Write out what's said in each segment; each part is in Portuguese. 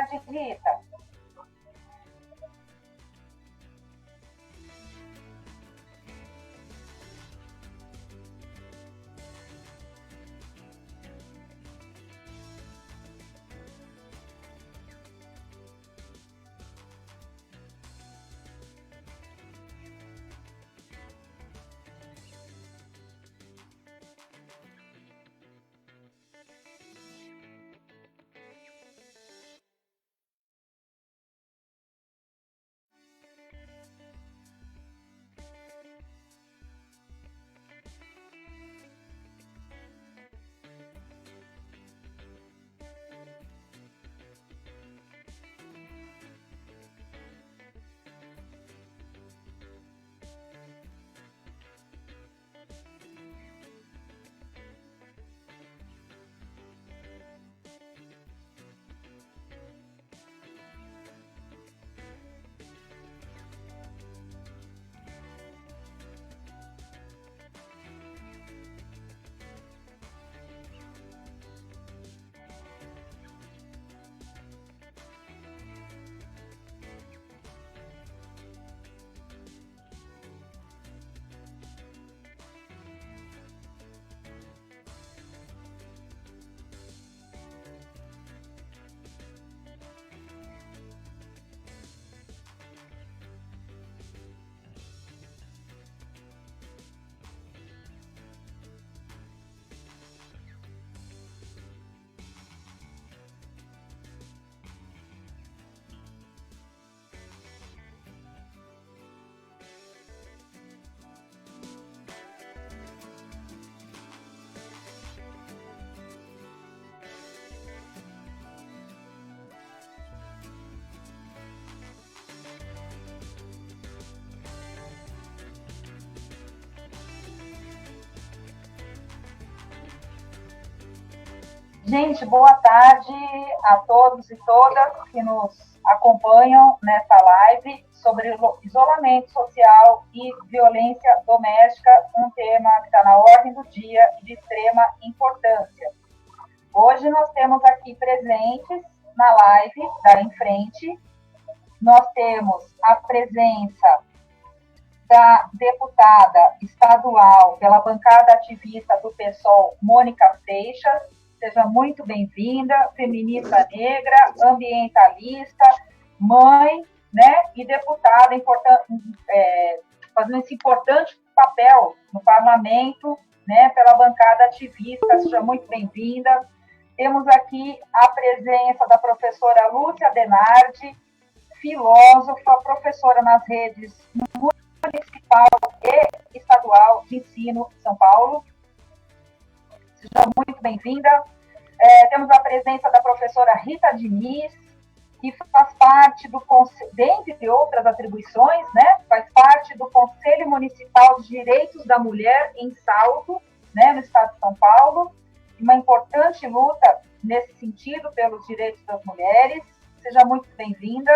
tarde, Rita. Gente, boa tarde a todos e todas que nos acompanham nessa live sobre isolamento social e violência doméstica, um tema que está na ordem do dia e de extrema importância. Hoje nós temos aqui presentes na live da Em Frente, nós temos a presença da deputada estadual pela bancada ativista do PSOL, Mônica Seixas. Seja muito bem-vinda, feminista negra, ambientalista, mãe, né, e deputada fazendo esse importante papel no parlamento, né, pela bancada ativista. Seja muito bem-vinda. Temos aqui a presença da professora Lúcia Denardi, filósofa, professora nas redes municipal e estadual de ensino de São Paulo. Seja muito bem-vinda. Temos a presença da professora Rita Diniz, que faz parte do Conselho, dentre outras atribuições, né, faz parte do Conselho Municipal de Direitos da Mulher em Salto, né, no estado de São Paulo, uma importante luta nesse sentido pelos direitos das mulheres. Seja muito bem-vinda.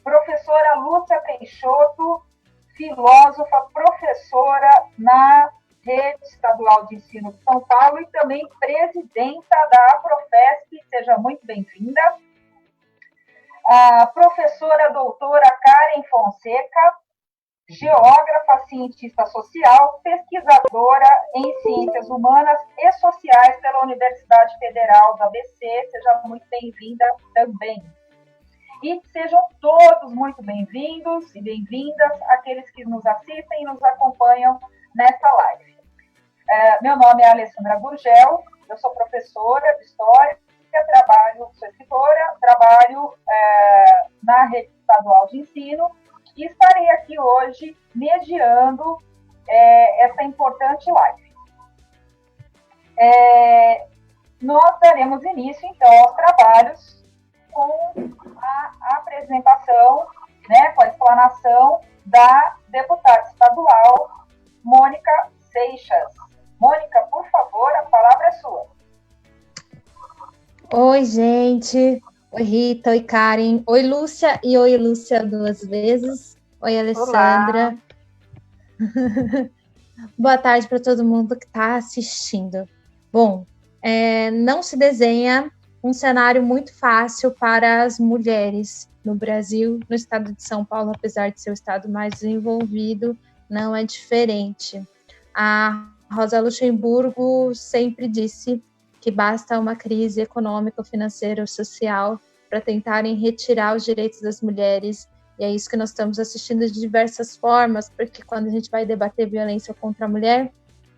Professora Lúcia Peixoto, filósofa, professora na Rede Estadual de Ensino de São Paulo e também presidenta da Aprofesp. Seja muito bem-vinda. A professora doutora Karen Fonseca, geógrafa, cientista social, pesquisadora em ciências humanas e sociais pela Universidade Federal do ABC. Seja muito bem-vinda também. E sejam todos muito bem-vindos e bem-vindas, aqueles que nos assistem e nos acompanham nessa live. Meu nome é Alessandra Gurgel, eu sou professora de História, sou escritora, trabalho na Rede Estadual de Ensino e estarei aqui hoje mediando essa importante live. Nós daremos início, então, aos trabalhos com a apresentação, né, com a explanação da deputada estadual Mônica Seixas. Mônica, por favor, a palavra é sua. Oi, gente. Oi, Rita. Oi, Karen. Oi, Lúcia. E oi, Lúcia, duas vezes. Oi, Alessandra. Boa tarde para todo mundo que está assistindo. Bom, não se desenha um cenário muito fácil para as mulheres no Brasil. No estado de São Paulo, apesar de ser o estado mais desenvolvido, não é diferente. A Rosa Luxemburgo sempre disse que basta uma crise econômica, financeira ou social para tentarem retirar os direitos das mulheres. E é isso que nós estamos assistindo de diversas formas, porque quando a gente vai debater violência contra a mulher,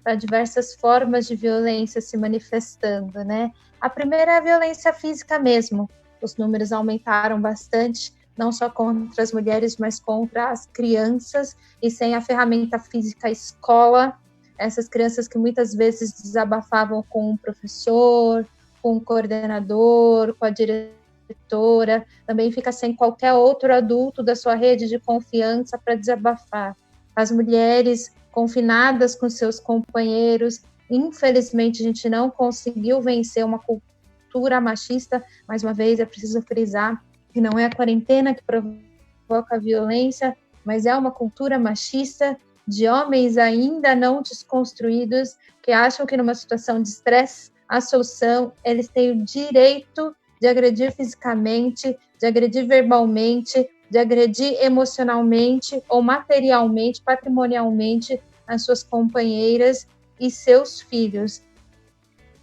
há diversas formas de violência se manifestando, né? A primeira é a violência física mesmo. Os números aumentaram bastante, não só contra as mulheres, mas contra as crianças. E sem a ferramenta física, a escola, essas crianças que muitas vezes desabafavam com um professor, com um coordenador, com a diretora, também fica sem qualquer outro adulto da sua rede de confiança para desabafar. As mulheres confinadas com seus companheiros, infelizmente a gente não conseguiu vencer uma cultura machista. Mais uma vez, é preciso frisar que não é a quarentena que provoca a violência, mas é uma cultura machista de homens ainda não desconstruídos, que acham que numa situação de estresse, a solução, eles têm o direito de agredir fisicamente, de agredir verbalmente, de agredir emocionalmente ou materialmente, patrimonialmente as suas companheiras e seus filhos.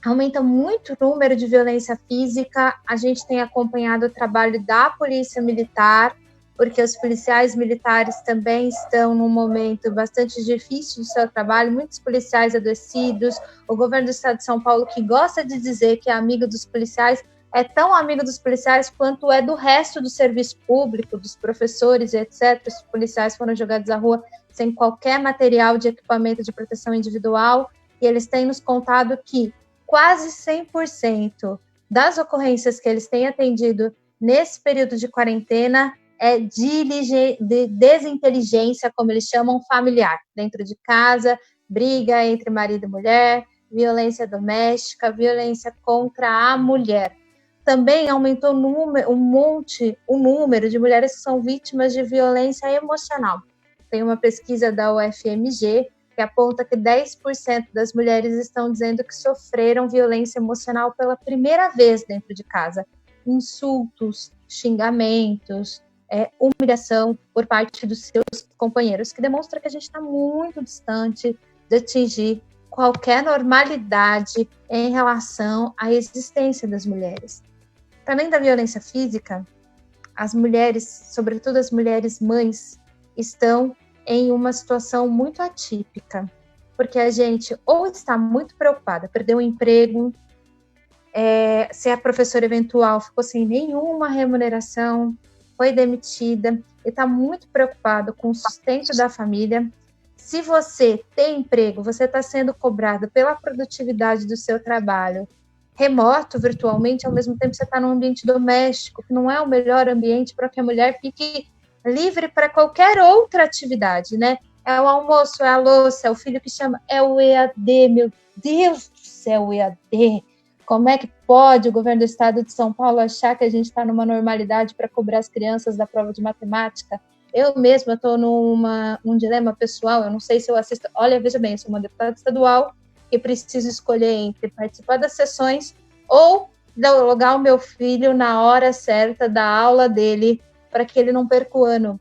Aumenta muito o número de violência física. A gente tem acompanhado o trabalho da Polícia Militar, porque os policiais militares também estão num momento bastante difícil do seu trabalho, muitos policiais adoecidos. O governo do estado de São Paulo, que gosta de dizer que é amigo dos policiais, é tão amigo dos policiais quanto é do resto do serviço público, dos professores, etc. Os policiais foram jogados à rua sem qualquer material de equipamento de proteção individual, e eles têm nos contado que quase 100% das ocorrências que eles têm atendido nesse período de quarentena é de desinteligência, como eles chamam, familiar, dentro de casa, briga entre marido e mulher, violência doméstica, violência contra a mulher. Também aumentou o número de mulheres que são vítimas de violência emocional. Tem uma pesquisa da UFMG que aponta que 10% das mulheres estão dizendo que sofreram violência emocional pela primeira vez dentro de casa. Insultos, xingamentos, humilhação por parte dos seus companheiros, que demonstra que a gente está muito distante de atingir qualquer normalidade em relação à existência das mulheres. Além da violência física, as mulheres, sobretudo as mulheres mães, estão em uma situação muito atípica, porque a gente ou está muito preocupada, perdeu o emprego, se a professora eventual ficou sem nenhuma remuneração, foi demitida, e está muito preocupado com o sustento da família. Se você tem emprego, você está sendo cobrado pela produtividade do seu trabalho, remoto, virtualmente, ao mesmo tempo você está num ambiente doméstico, que não é o melhor ambiente para que a mulher fique livre para qualquer outra atividade, né? É o almoço, é a louça, é o filho que chama, é o EAD, meu Deus do céu, o EAD. Como é que pode o governo do estado de São Paulo achar que a gente está numa normalidade para cobrar as crianças da prova de matemática? Eu mesma estou num dilema pessoal, eu não sei se eu assisto. Olha, veja bem, eu sou uma deputada estadual e preciso escolher entre participar das sessões ou logar o meu filho na hora certa da aula dele para que ele não perca o ano.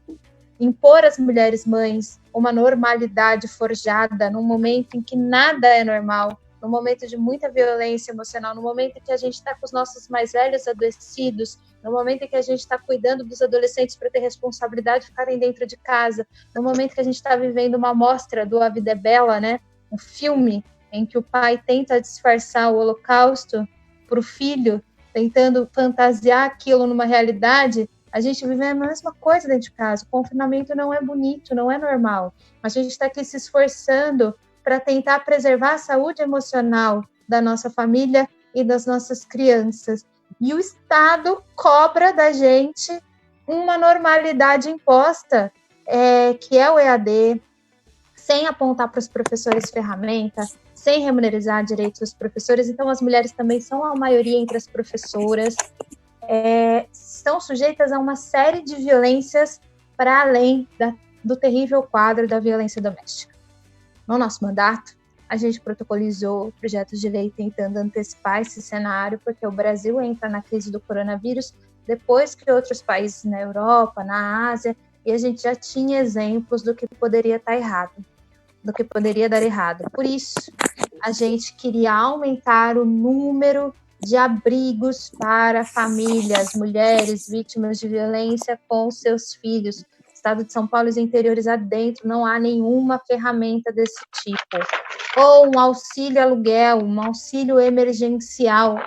Impor às mulheres mães uma normalidade forjada num momento em que nada é normal, num momento de muita violência emocional, no momento em que a gente está com os nossos mais velhos adoecidos, no momento em que a gente está cuidando dos adolescentes para ter responsabilidade de ficarem dentro de casa, no momento que a gente está vivendo uma mostra do A Vida é Bela, né? Um filme em que o pai tenta disfarçar o holocausto para o filho, tentando fantasiar aquilo numa realidade. A gente vive a mesma coisa dentro de casa. O confinamento não é bonito, não é normal. A gente está aqui se esforçando para tentar preservar a saúde emocional da nossa família e das nossas crianças. E o Estado cobra da gente uma normalidade imposta, que é o EAD, sem apontar para os professores ferramenta, sem remunerar direitos dos professores. Então, as mulheres também são a maioria entre as professoras, estão sujeitas a uma série de violências para além do terrível quadro da violência doméstica. No nosso mandato, A gente protocolizou projetos de lei tentando antecipar esse cenário, porque o Brasil entra na crise do coronavírus depois que outros países na Europa, na Ásia, e a gente já tinha exemplos do que poderia estar errado, do que poderia dar errado. Por isso, a gente queria aumentar o número de abrigos para famílias, mulheres vítimas de violência com seus filhos. No estado de São Paulo e os interiores adentro não há nenhuma ferramenta desse tipo. Ou um auxílio aluguel, um auxílio emergencial,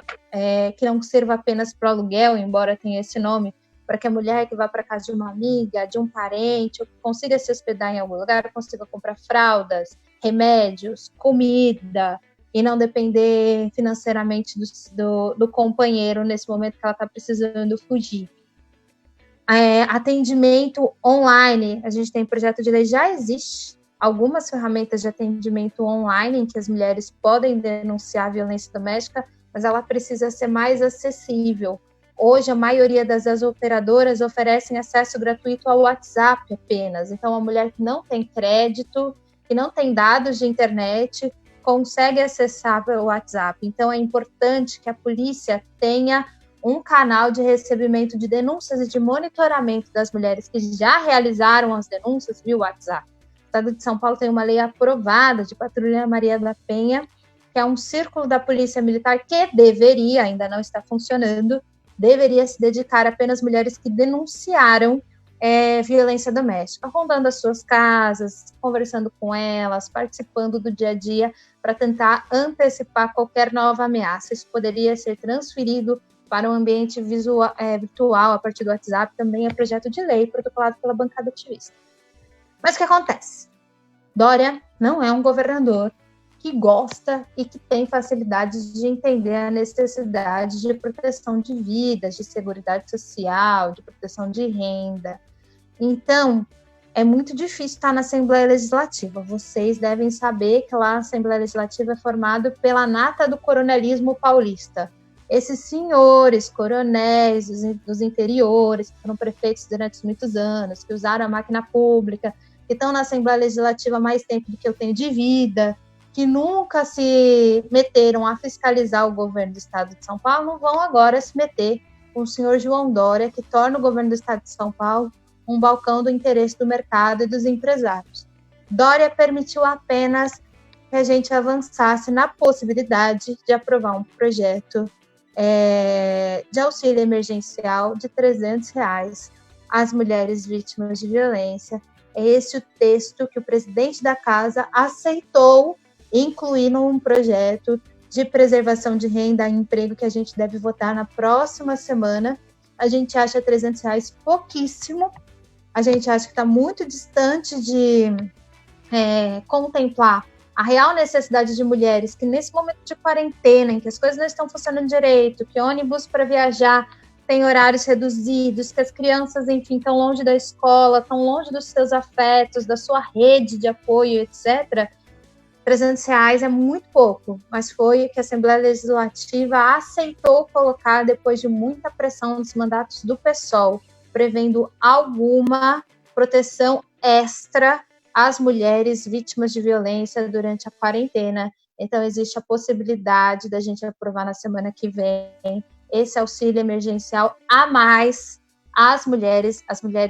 que não sirva apenas para o aluguel, embora tenha esse nome, para que a mulher que vá para casa de uma amiga, de um parente, consiga se hospedar em algum lugar, consiga comprar fraldas, remédios, comida, e não depender financeiramente do companheiro nesse momento que ela está precisando fugir. Atendimento online, a gente tem projeto de lei, já existe algumas ferramentas de atendimento online em que as mulheres podem denunciar a violência doméstica, mas ela precisa ser mais acessível. Hoje, a maioria das operadoras oferecem acesso gratuito ao WhatsApp apenas. Então, a mulher que não tem crédito, que não tem dados de internet, consegue acessar o WhatsApp. Então, é importante que a polícia tenha um canal de recebimento de denúncias e de monitoramento das mulheres que já realizaram as denúncias via WhatsApp. O Estado de São Paulo tem uma lei aprovada de Patrulha Maria da Penha, que é um círculo da Polícia Militar que deveria, ainda não está funcionando, deveria se dedicar apenas mulheres que denunciaram violência doméstica, rondando as suas casas, conversando com elas, participando do dia a dia para tentar antecipar qualquer nova ameaça. Isso poderia ser transferido para um ambiente virtual a partir do WhatsApp, também é projeto de lei protocolado pela bancada ativista. Mas o que acontece? Dória não é um governador que gosta e que tem facilidade de entender a necessidade de proteção de vidas, de seguridade social, de proteção de renda. Então, é muito difícil estar na Assembleia Legislativa. Vocês devem saber que lá a Assembleia Legislativa é formada pela nata do coronelismo paulista. Esses senhores coronéis dos interiores, que foram prefeitos durante muitos anos, que usaram a máquina pública, que estão na Assembleia Legislativa há mais tempo do que eu tenho de vida, que nunca se meteram a fiscalizar o governo do Estado de São Paulo, não vão agora se meter com o senhor João Dória, que torna o governo do Estado de São Paulo um balcão do interesse do mercado e dos empresários. Dória permitiu apenas que a gente avançasse na possibilidade de aprovar um projeto de auxílio emergencial de R$300 às mulheres vítimas de violência. É esse o texto que o presidente da casa aceitou incluir num projeto de preservação de renda e emprego que a gente deve votar na próxima semana. A gente acha R$300 pouquíssimo, a gente acha que está muito distante de contemplar a real necessidade de mulheres que nesse momento de quarentena, em que as coisas não estão funcionando direito, que ônibus para viajar tem horários reduzidos, que as crianças, enfim, estão longe da escola, estão longe dos seus afetos, da sua rede de apoio, etc., R$300 é muito pouco, mas foi o que a Assembleia Legislativa aceitou colocar depois de muita pressão dos mandatos do PSOL, prevendo alguma proteção extra às mulheres vítimas de violência durante a quarentena. Então, existe a possibilidade da gente aprovar na semana que vem esse auxílio emergencial a mais às mulheres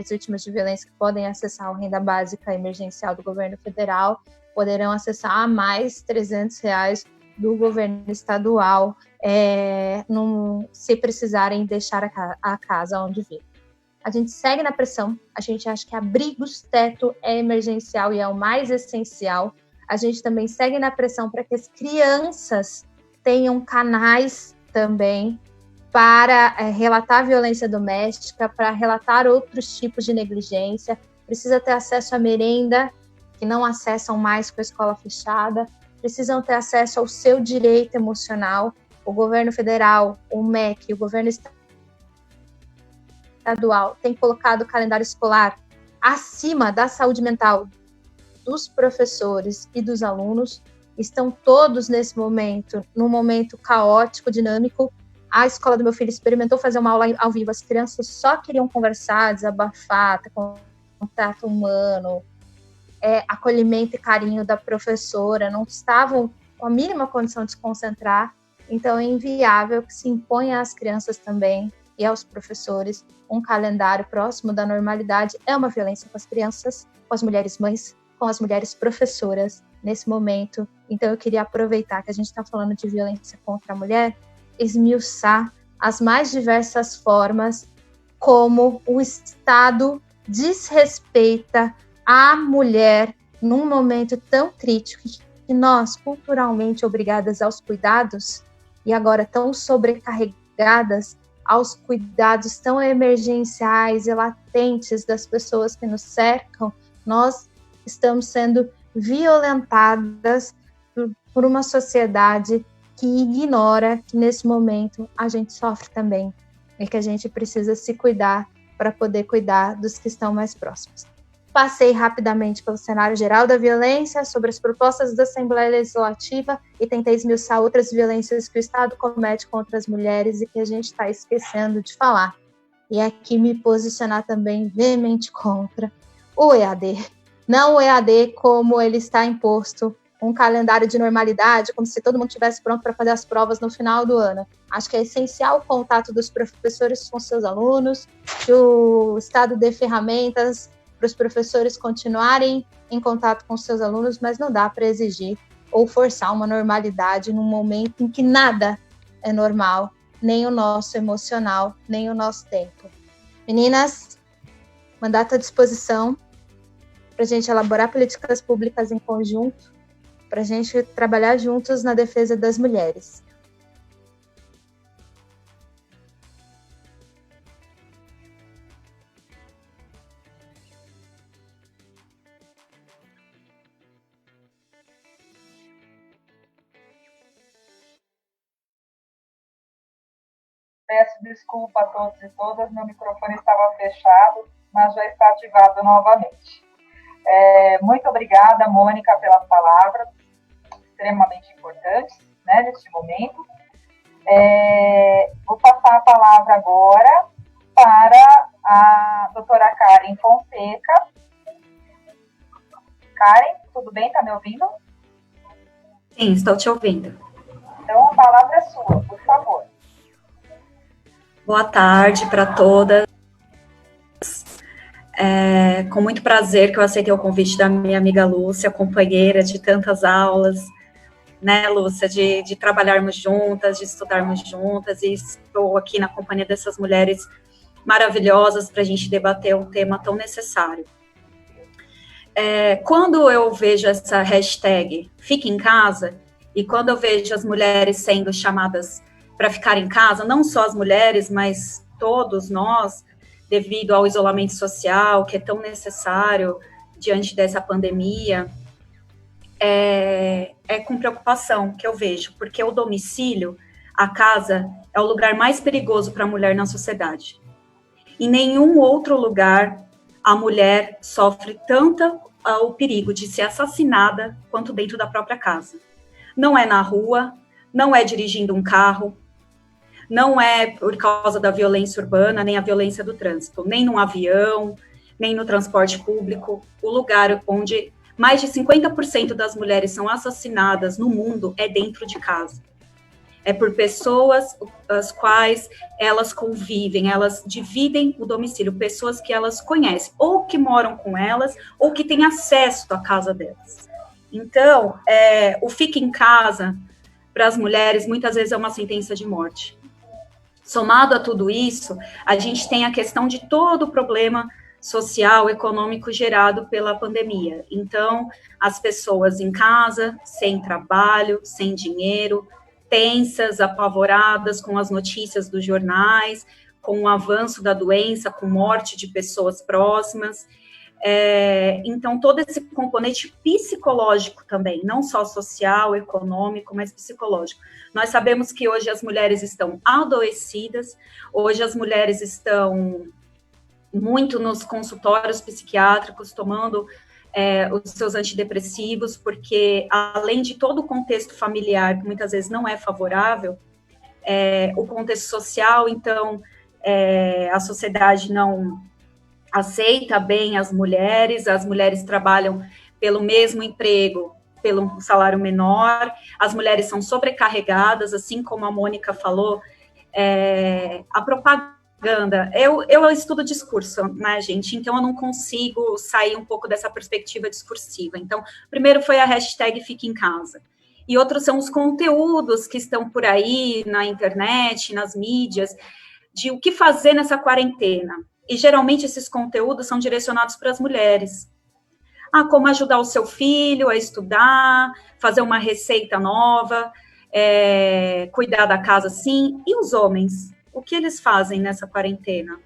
vítimas de violência que podem acessar a renda básica emergencial do governo federal, poderão acessar a mais R$300 do governo estadual, se precisarem deixar a casa onde vivem. A gente segue na pressão, a gente acha que abrigos, teto é emergencial e é o mais essencial. A gente também segue na pressão para que as crianças tenham canais também para relatar violência doméstica, para relatar outros tipos de negligência. Precisa ter acesso à merenda, que não acessam mais com a escola fechada, precisam ter acesso ao seu direito emocional. O governo federal, o MEC, o governo estadual tem colocado o calendário escolar acima da saúde mental dos professores e dos alunos. Estão todos nesse momento, num momento caótico, dinâmico. A escola do meu filho experimentou fazer uma aula ao vivo, as crianças só queriam conversar, desabafar, ter contato humano, acolhimento e carinho da professora, não estavam com a mínima condição de se concentrar. Então, é inviável que se imponha às crianças também e aos professores um calendário próximo da normalidade. É uma violência com as crianças, com as mulheres mães, com as mulheres professoras nesse momento. Então, eu queria aproveitar que a gente está falando de violência contra a mulher, esmiuçar as mais diversas formas como o Estado desrespeita a mulher num momento tão crítico que nós, culturalmente obrigadas aos cuidados, e agora tão sobrecarregadas aos cuidados tão emergenciais e latentes das pessoas que nos cercam, nós estamos sendo violentadas por uma sociedade que ignora que nesse momento a gente sofre também e que a gente precisa se cuidar para poder cuidar dos que estão mais próximos. Passei rapidamente pelo cenário geral da violência, sobre as propostas da Assembleia Legislativa e tentei esmiuçar outras violências que o Estado comete contra as mulheres e que a gente está esquecendo de falar. E aqui me posicionar também veemente contra o EAD. Não o EAD como ele está imposto, um calendário de normalidade, como se todo mundo estivesse pronto para fazer as provas no final do ano. Acho que é essencial o contato dos professores com seus alunos, que o Estado dê ferramentas para os professores continuarem em contato com seus alunos, mas não dá para exigir ou forçar uma normalidade num momento em que nada é normal, nem o nosso emocional, nem o nosso tempo. Meninas, mandato à disposição para a gente elaborar políticas públicas em conjunto, para a gente trabalhar juntos na defesa das mulheres. Peço desculpa a todos e todas, meu microfone estava fechado, mas já está ativado novamente. Muito obrigada, Mônica, pelas palavras extremamente importantes, né, neste momento. Vou passar a palavra agora para a doutora Karen Fonseca. Karen, tudo bem? Está me ouvindo? Sim, estou te ouvindo. Então, a palavra é sua, por favor. Boa tarde para todas. Com muito prazer que eu aceitei o convite da minha amiga Lúcia, companheira de tantas aulas, né, Lúcia, de trabalharmos juntas, de estudarmos juntas, e estou aqui na companhia dessas mulheres maravilhosas para a gente debater um tema tão necessário. Quando eu vejo essa hashtag Fique em Casa, e quando eu vejo as mulheres sendo chamadas para ficar em casa, não só as mulheres, mas todos nós, devido ao isolamento social, que é tão necessário diante dessa pandemia, é com preocupação que eu vejo, porque o domicílio, a casa, é o lugar mais perigoso para a mulher na sociedade. Em nenhum outro lugar a mulher sofre tanto o perigo de ser assassinada quanto dentro da própria casa. Não é na rua, não é dirigindo um carro, não é por causa da violência urbana, nem a violência do trânsito, nem num avião, nem no transporte público. O lugar onde mais de 50% das mulheres são assassinadas no mundo é dentro de casa. É por pessoas as quais elas convivem, elas dividem o domicílio, pessoas que elas conhecem, ou que moram com elas, ou que têm acesso à casa delas. Então, o fique em casa, para as mulheres, muitas vezes é uma sentença de morte. Somado a tudo isso, a gente tem a questão de todo o problema social, econômico gerado pela pandemia. Então, as pessoas em casa, sem trabalho, sem dinheiro, tensas, apavoradas com as notícias dos jornais, com o avanço da doença, com morte de pessoas próximas. Então, todo esse componente psicológico também, não só social, econômico, mas psicológico. Nós sabemos que hoje as mulheres estão adoecidas, hoje as mulheres estão muito nos consultórios psiquiátricos, tomando os seus antidepressivos, porque além de todo o contexto familiar, que muitas vezes não é favorável, o contexto social, então, a sociedade não aceita bem as mulheres trabalham pelo mesmo emprego, pelo salário menor, as mulheres são sobrecarregadas, assim como a Mônica falou, a propaganda, eu estudo discurso, né, gente, então eu não consigo sair um pouco dessa perspectiva discursiva. Então, primeiro foi a hashtag Fique em Casa, e outros são os conteúdos que estão por aí na internet, nas mídias, de o que fazer nessa quarentena, e geralmente esses conteúdos são direcionados para as mulheres. Como ajudar o seu filho a estudar, fazer uma receita nova, cuidar da casa, sim. E os homens? O que eles fazem nessa quarentena?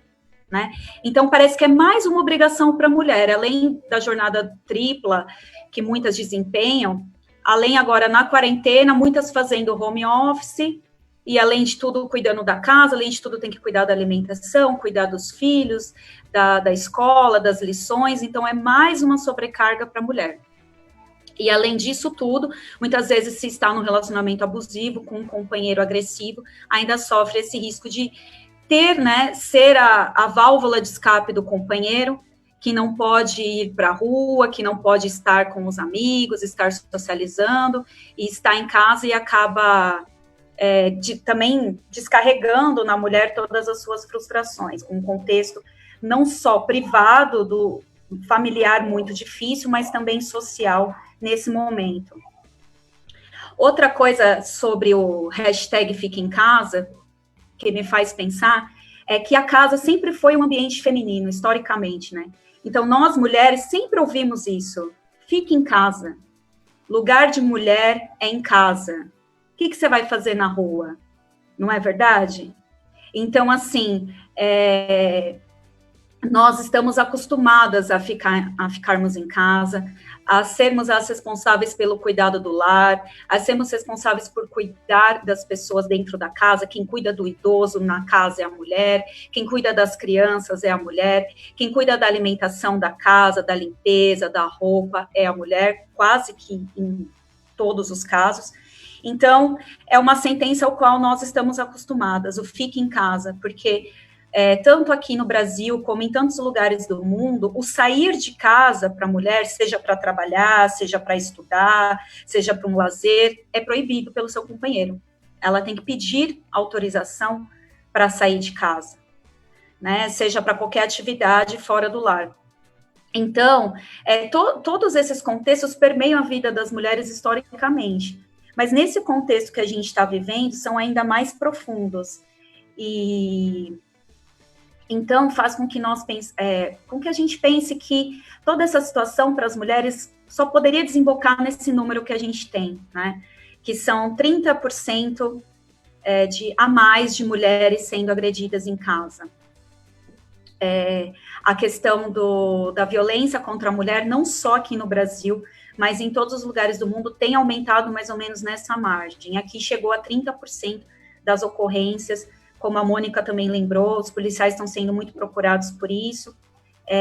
Né? Então, parece que é mais uma obrigação para a mulher, além da jornada tripla que muitas desempenham, além agora na quarentena, muitas fazendo home office, e além de tudo, cuidando da casa, além de tudo, tem que cuidar da alimentação, cuidar dos filhos, da escola, das lições, então é mais uma sobrecarga para a mulher. E além disso tudo, muitas vezes se está num relacionamento abusivo, com um companheiro agressivo, ainda sofre esse risco de ter, né, ser a válvula de escape do companheiro, que não pode ir para a rua, que não pode estar com os amigos, estar socializando, e está em casa e acaba também descarregando na mulher todas as suas frustrações, com um contexto não só privado, do familiar muito difícil, mas também social nesse momento. Outra coisa sobre o hashtag Fique em Casa, que me faz pensar, é que a casa sempre foi um ambiente feminino, historicamente, né? Então, nós, mulheres, sempre ouvimos isso. Fique em casa. Lugar de mulher é em casa. O que você vai fazer na rua? Não é verdade? Então, assim, nós estamos acostumadas a ficarmos em casa, a sermos as responsáveis pelo cuidado do lar, a sermos responsáveis por cuidar das pessoas dentro da casa. Quem cuida do idoso na casa é a mulher, quem cuida das crianças é a mulher, quem cuida da alimentação da casa, da limpeza, da roupa é a mulher, quase que em todos os casos. Então, é uma sentença ao qual nós estamos acostumadas, o fique em casa, porque tanto aqui no Brasil, como em tantos lugares do mundo, o sair de casa para a mulher, seja para trabalhar, seja para estudar, seja para um lazer, é proibido pelo seu companheiro. Ela tem que pedir autorização para sair de casa, né? Seja para qualquer atividade fora do lar. Então, todos esses contextos permeiam a vida das mulheres historicamente. Mas nesse contexto que a gente está vivendo, são ainda mais profundos. E então faz com que com que a gente pense que toda essa situação para as mulheres só poderia desembocar nesse número que a gente tem, né? Que são 30% a mais de mulheres sendo agredidas em casa. A questão da violência contra a mulher, não só aqui no Brasil, mas em todos os lugares do mundo, tem aumentado mais ou menos nessa margem. Aqui chegou a 30% das ocorrências, como a Mônica também lembrou, os policiais estão sendo muito procurados por isso,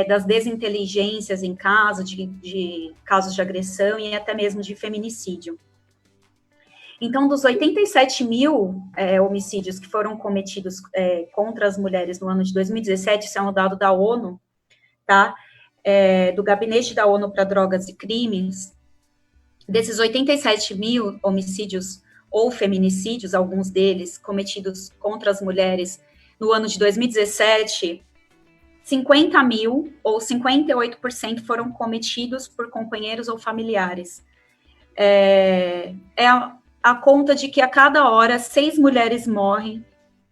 das desinteligências em casa, de casos de agressão e até mesmo de feminicídio. Então, dos 87 mil homicídios que foram cometidos contra as mulheres no ano de 2017, isso é um dado da ONU, tá? Do Gabinete da ONU para Drogas e Crimes, desses 87 mil homicídios ou feminicídios, alguns deles cometidos contra as mulheres no ano de 2017, 50 mil ou 58% foram cometidos por companheiros ou familiares. A conta de que a cada hora 6 mulheres morrem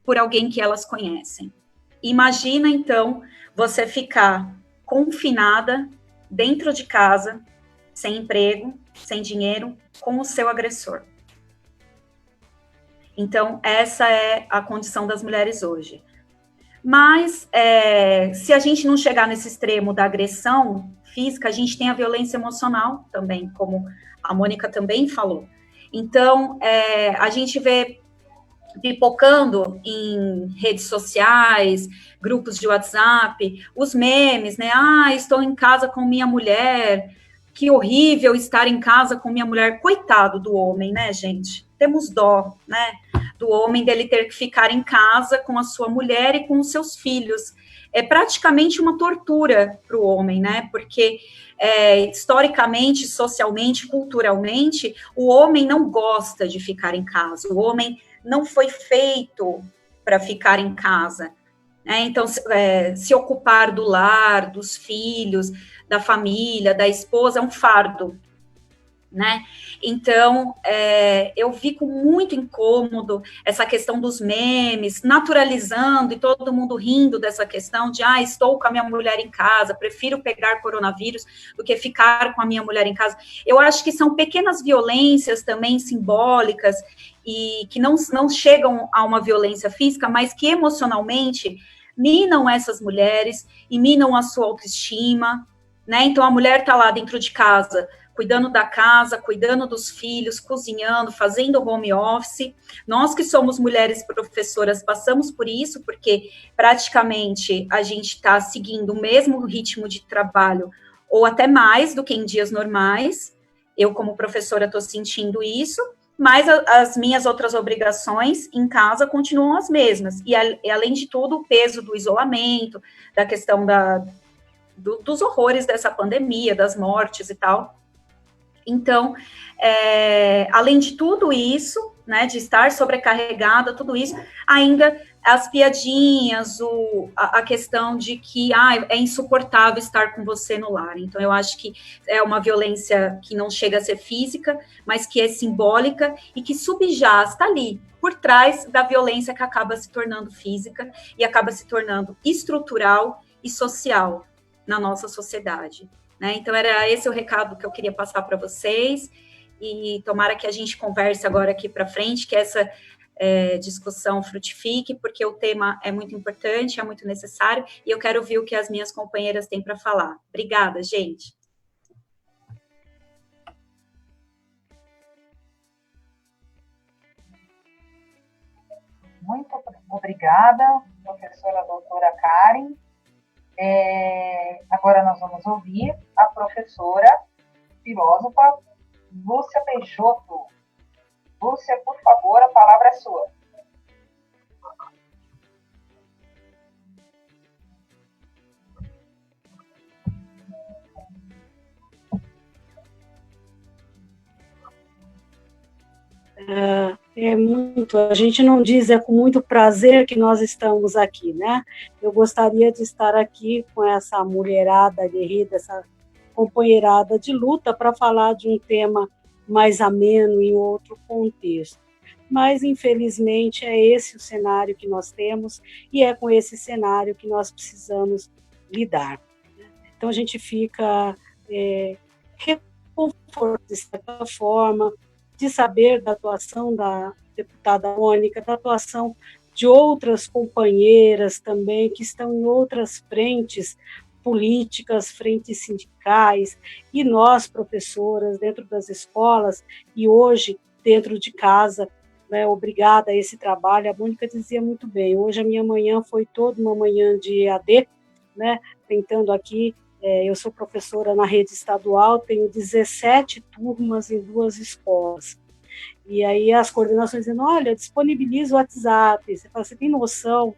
por alguém que elas conhecem. Imagina, então, você ficar confinada dentro de casa, sem emprego, sem dinheiro, com o seu agressor. Então, essa é a condição das mulheres hoje. Mas, se a gente não chegar nesse extremo da agressão física, a gente tem a violência emocional também, como a Mônica também falou. Então, a gente vê pipocando em redes sociais, grupos de WhatsApp, os memes, né? Estou em casa com minha mulher, que horrível estar em casa com minha mulher. Coitado do homem, né, gente? Temos dó, né? do homem dele ter que ficar em casa com a sua mulher e com os seus filhos. É praticamente uma tortura para o homem, né? Porque historicamente, socialmente, culturalmente, o homem não gosta de ficar em casa. O homem não foi feito para ficar em casa. Então, se ocupar do lar, dos filhos, da família, da esposa, é um fardo, né? Então, eu vi com muito incômodo essa questão dos memes, naturalizando e todo mundo rindo dessa questão de, estou com a minha mulher em casa, prefiro pegar coronavírus do que ficar com a minha mulher em casa. Eu acho que são pequenas violências também simbólicas e que não chegam a uma violência física, mas que emocionalmente minam essas mulheres e minam a sua autoestima, né? Então, a mulher está lá dentro de casa, cuidando da casa, cuidando dos filhos, cozinhando, fazendo home office. Nós que somos mulheres professoras passamos por isso, porque praticamente a gente está seguindo o mesmo ritmo de trabalho, ou até mais do que em dias normais. Eu, como professora, estou sentindo isso, mas as minhas outras obrigações em casa continuam as mesmas. E além de tudo, o peso do isolamento, da questão dos horrores dessa pandemia, das mortes e tal. Então, além de tudo isso, né, de estar sobrecarregada, tudo isso, ainda as piadinhas, a questão de que é insuportável estar com você no lar. Então, eu acho que é uma violência que não chega a ser física, mas que é simbólica e que subjaz, está ali, por trás da violência que acaba se tornando física e acaba se tornando estrutural e social na nossa sociedade. Né? Então, era esse o recado que eu queria passar para vocês, e tomara que a gente converse agora aqui para frente, que essa discussão frutifique, porque o tema é muito importante, é muito necessário, e eu quero ouvir o que as minhas companheiras têm para falar. Obrigada, gente. Muito obrigada, professora doutora Karen. Agora nós vamos ouvir a professora filósofa Lúcia Peixoto. Lúcia, por favor, a palavra é sua. A gente não diz, é com muito prazer que nós estamos aqui, né? Eu gostaria de estar aqui com essa mulherada guerreira, essa companheirada de luta, para falar de um tema mais ameno em outro contexto. Mas, infelizmente, é esse o cenário que nós temos e é com esse cenário que nós precisamos lidar. Então, a gente fica reconfortado, de certa forma, de saber da atuação da deputada Mônica, da atuação de outras companheiras também, que estão em outras frentes políticas, frentes sindicais, e nós, professoras, dentro das escolas, e hoje, dentro de casa, né, obrigada a esse trabalho. A Mônica dizia muito bem, hoje a minha manhã foi toda uma manhã de EAD, né, tentando aqui, eu sou professora na rede estadual, tenho 17 turmas em 2 escolas. E aí as coordenações dizendo, olha, disponibiliza o WhatsApp. Você fala, você tem noção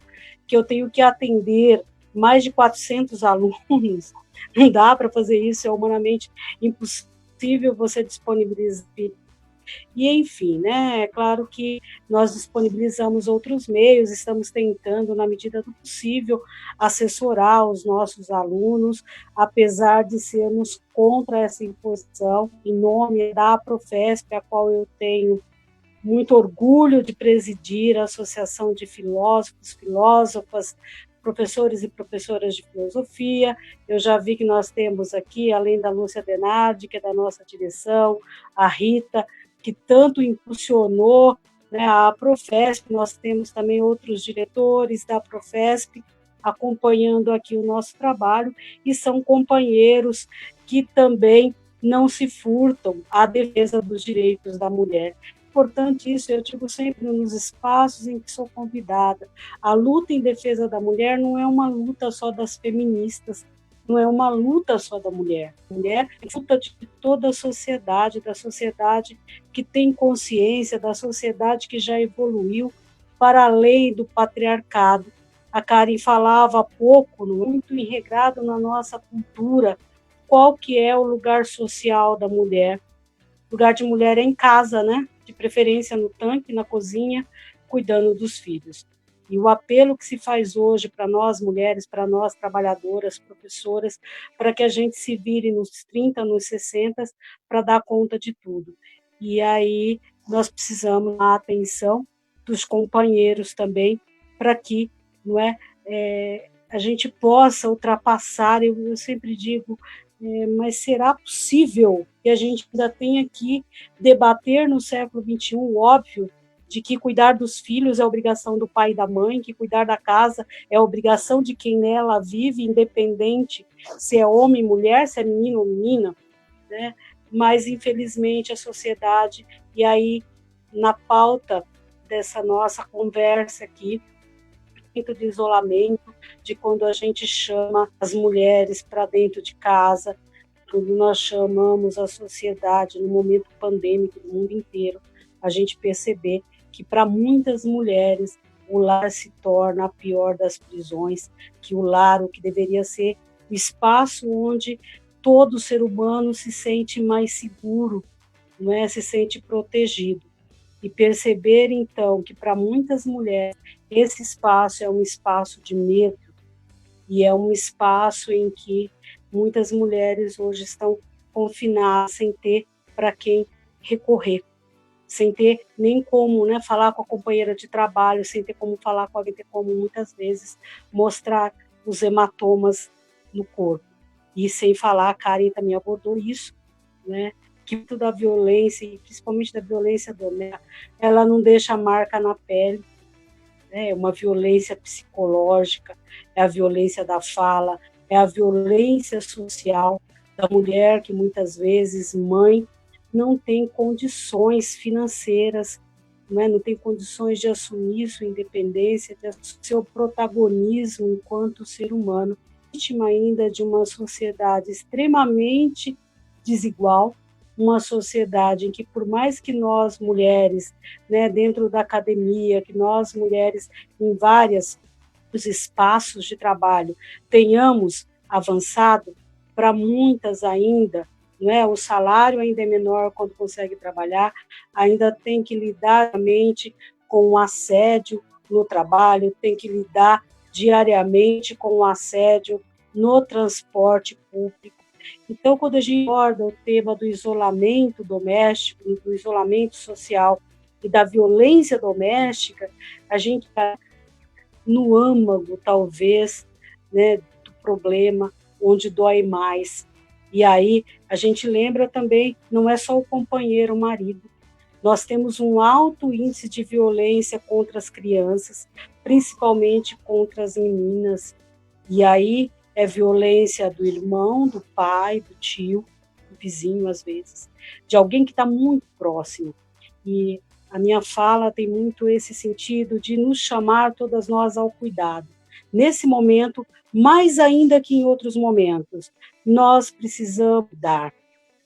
que eu tenho que atender mais de 400 alunos? Não dá para fazer isso, é humanamente impossível você disponibilizar. E, enfim, né, é claro que nós disponibilizamos outros meios, estamos tentando, na medida do possível, assessorar os nossos alunos, apesar de sermos contra essa imposição, em nome da Profesp, a qual eu tenho muito orgulho de presidir, a Associação de Filósofos, Filósofas, professores e professoras de filosofia. Eu já vi que nós temos aqui, além da Lúcia Denardi, que é da nossa direção, a Rita, que tanto impulsionou, né, a Profesp. Nós temos também outros diretores da Profesp acompanhando aqui o nosso trabalho, e são companheiros que também não se furtam à defesa dos direitos da mulher. Importante isso, eu digo sempre nos espaços em que sou convidada. A luta em defesa da mulher não é uma luta só das feministas, não é uma luta só da mulher. A mulher é luta de toda a sociedade, da sociedade que tem consciência, da sociedade que já evoluiu, para além do patriarcado. A Karen falava há pouco, muito enregrado na nossa cultura, qual que é o lugar social da mulher. O lugar de mulher é em casa, né? De preferência no tanque, na cozinha, cuidando dos filhos. E o apelo que se faz hoje para nós mulheres, para nós trabalhadoras, professoras, para que a gente se vire nos 30, nos 60, para dar conta de tudo. E aí nós precisamos da atenção dos companheiros também, para que a gente possa ultrapassar, eu sempre digo, mas será possível que a gente ainda tenha que debater no século XXI, óbvio, de que cuidar dos filhos é obrigação do pai e da mãe, que cuidar da casa é obrigação de quem nela vive, independente se é homem, mulher, se é menino ou menina, né? Mas, infelizmente, a sociedade, e aí, na pauta dessa nossa conversa aqui, muito de isolamento, de quando a gente chama as mulheres para dentro de casa, quando nós chamamos a sociedade, no momento pandêmico do mundo inteiro, a gente perceber que para muitas mulheres o lar se torna a pior das prisões, que o lar, o que deveria ser o espaço onde todo ser humano se sente mais seguro, não é? Se sente protegido. E perceber, então, que para muitas mulheres esse espaço é um espaço de medo e é um espaço em que muitas mulheres hoje estão confinadas sem ter para quem recorrer, sem ter nem como, né, falar com a companheira de trabalho, sem ter como falar com alguém, ter como muitas vezes mostrar os hematomas no corpo. E sem falar, a Karen também abordou isso, né, que muito da violência, e principalmente da violência doméstica, ela não deixa marca na pele, né? É uma violência psicológica, é a violência da fala, é a violência social da mulher que muitas vezes, mãe, não tem condições financeiras, não tem condições de assumir sua independência, de assumir seu protagonismo enquanto ser humano, vítima ainda de uma sociedade extremamente desigual, uma sociedade em que, por mais que nós mulheres, né, dentro da academia, que nós mulheres em vários espaços de trabalho tenhamos avançado, para muitas ainda, né, o salário ainda é menor quando consegue trabalhar, ainda tem que lidar diariamente com o assédio no trabalho, tem que lidar diariamente com o assédio no transporte público. Então, quando a gente aborda o tema do isolamento doméstico, do isolamento social e da violência doméstica, a gente está no âmago, talvez, né, do problema, onde dói mais. E aí a gente lembra também, não é só o companheiro, o marido. Nós temos um alto índice de violência contra as crianças, principalmente contra as meninas. E aí é violência do irmão, do pai, do tio, do vizinho, às vezes, de alguém que está muito próximo. E a minha fala tem muito esse sentido de nos chamar todas nós ao cuidado. Nesse momento, mais ainda que em outros momentos, nós precisamos dar.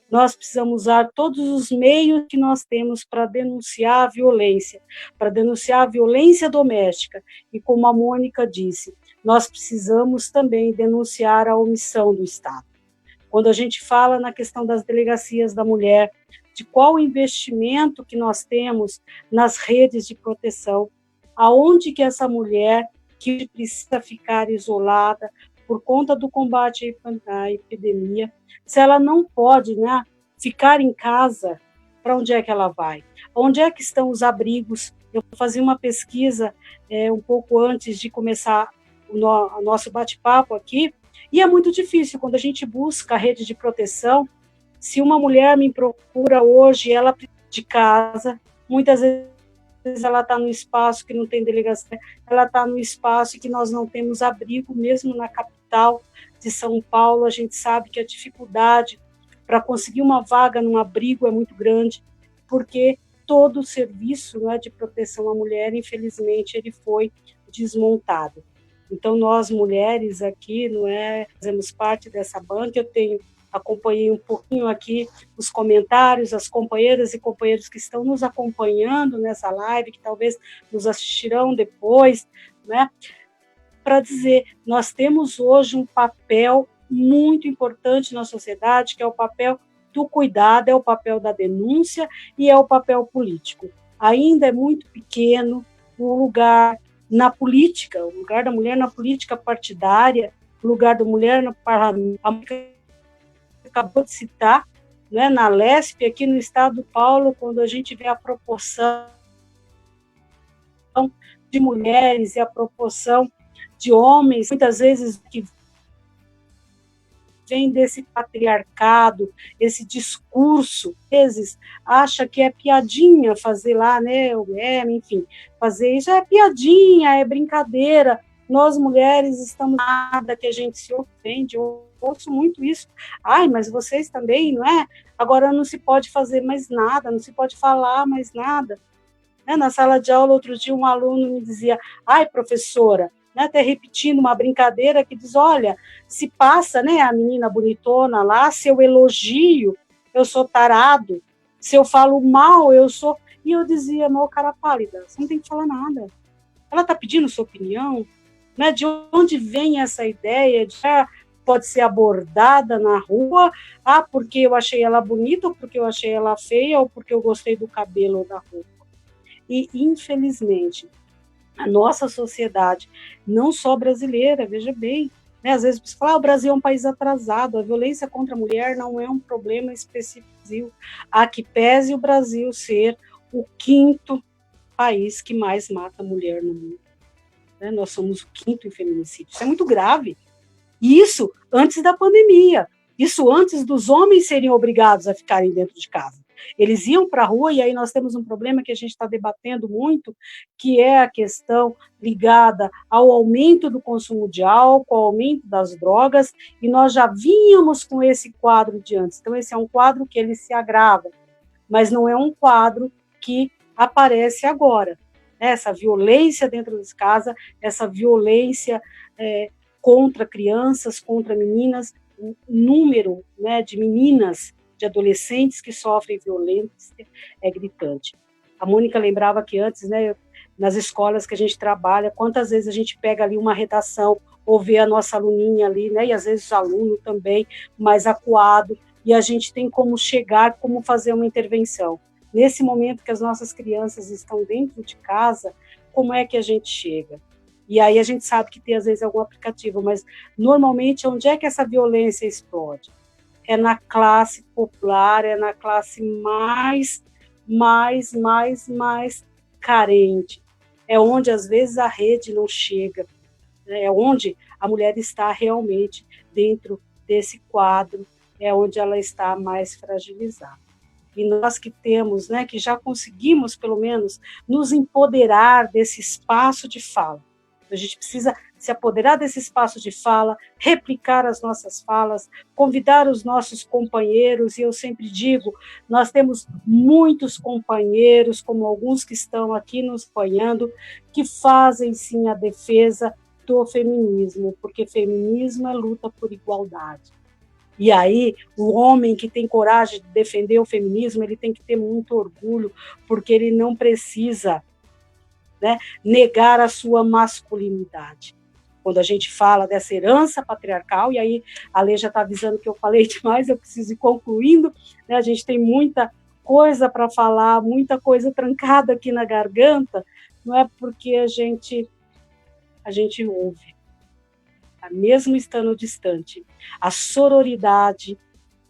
Nós precisamos usar todos os meios que nós temos para denunciar a violência doméstica. E como a Mônica disse, nós precisamos também denunciar a omissão do Estado. Quando a gente fala na questão das delegacias da mulher, de qual investimento que nós temos nas redes de proteção, aonde que essa mulher que precisa ficar isolada por conta do combate à epidemia, se ela não pode, né, ficar em casa, para onde é que ela vai? Onde é que estão os abrigos? Eu fazia uma pesquisa um pouco antes de começar o nosso bate-papo aqui, e é muito difícil quando a gente busca a rede de proteção. Se uma mulher me procura hoje, ela de casa, muitas vezes ela está num espaço que não tem delegacia, ela está num espaço que nós não temos abrigo, mesmo na capital de São Paulo, a gente sabe que a dificuldade para conseguir uma vaga num abrigo é muito grande, porque todo o serviço, né, de proteção à mulher, infelizmente, ele foi desmontado. Então, nós mulheres aqui, fazemos parte dessa banca, eu tenho acompanhei um pouquinho aqui os comentários, as companheiras e companheiros que estão nos acompanhando nessa live, que talvez nos assistirão depois, né? Para dizer, nós temos hoje um papel muito importante na sociedade, que é o papel do cuidado, é o papel da denúncia e é o papel político. Ainda é muito pequeno o lugar na política, o lugar da mulher na política partidária, o lugar da mulher no parlamento. A mulher acabou de citar, né, na Lesp, aqui no estado do Paulo, quando a gente vê a proporção de mulheres e a proporção de homens, muitas vezes que vem desse patriarcado, esse discurso, às vezes acha que é piadinha fazer lá, né, enfim, fazer isso é piadinha, é brincadeira, nós mulheres estamos nada que a gente se ofende, eu ouço muito isso, ai, mas vocês também, não é? Agora não se pode fazer mais nada, não se pode falar mais nada. Na sala de aula, outro dia, um aluno me dizia, ai, professora, né, até repetindo uma brincadeira que diz, olha, se passa, né, a menina bonitona lá, se eu elogio, eu sou tarado, se eu falo mal, eu sou... E eu dizia, meu cara pálida, você não tem que falar nada. Ela está pedindo sua opinião, né, de onde vem essa ideia de pode ser abordada na rua, porque eu achei ela bonita, ou porque eu achei ela feia, ou porque eu gostei do cabelo ou da roupa. E, infelizmente, a nossa sociedade, não só brasileira, veja bem, né, às vezes você fala, o Brasil é um país atrasado, a violência contra a mulher não é um problema específico. Há que pese o Brasil ser o 5º país que mais mata mulher no mundo. Né, nós somos o 5º em feminicídio. Isso é muito grave. E isso antes da pandemia. Isso antes dos homens serem obrigados a ficarem dentro de casa. Eles iam para a rua, e aí nós temos um problema que a gente está debatendo muito, que é a questão ligada ao aumento do consumo de álcool, ao aumento das drogas, e nós já vínhamos com esse quadro de antes. Então, esse é um quadro que ele se agrava, mas não é um quadro que aparece agora. Essa violência dentro de casa, essa violência contra crianças, contra meninas, o número, né, de meninas, de adolescentes que sofrem violência é gritante. A Mônica lembrava que antes, né, nas escolas que a gente trabalha, quantas vezes a gente pega ali uma redação ou vê a nossa aluninha ali, né, e às vezes o aluno também mais acuado, e a gente tem como chegar, como fazer uma intervenção. Nesse momento que as nossas crianças estão dentro de casa, como é que a gente chega? E aí a gente sabe que tem às vezes algum aplicativo, mas normalmente onde é que essa violência explode? É na classe popular, é na classe mais carente. É onde, às vezes, a rede não chega. É onde a mulher está realmente dentro desse quadro, é onde ela está mais fragilizada. E nós que temos, né, que já conseguimos, pelo menos, nos empoderar desse espaço de fala. A gente precisa se apoderar desse espaço de fala, replicar as nossas falas, convidar os nossos companheiros, e eu sempre digo, nós temos muitos companheiros, como alguns que estão aqui nos apoiando, que fazem sim a defesa do feminismo, porque feminismo é luta por igualdade. E aí, o homem que tem coragem de defender o feminismo, ele tem que ter muito orgulho, porque ele não precisa, né, negar a sua masculinidade. Quando a gente fala dessa herança patriarcal, e aí a Lê já está avisando que eu falei demais, eu preciso ir concluindo, né, a gente tem muita coisa para falar, muita coisa trancada aqui na garganta, não é porque a gente ouve, mesmo estando distante. A sororidade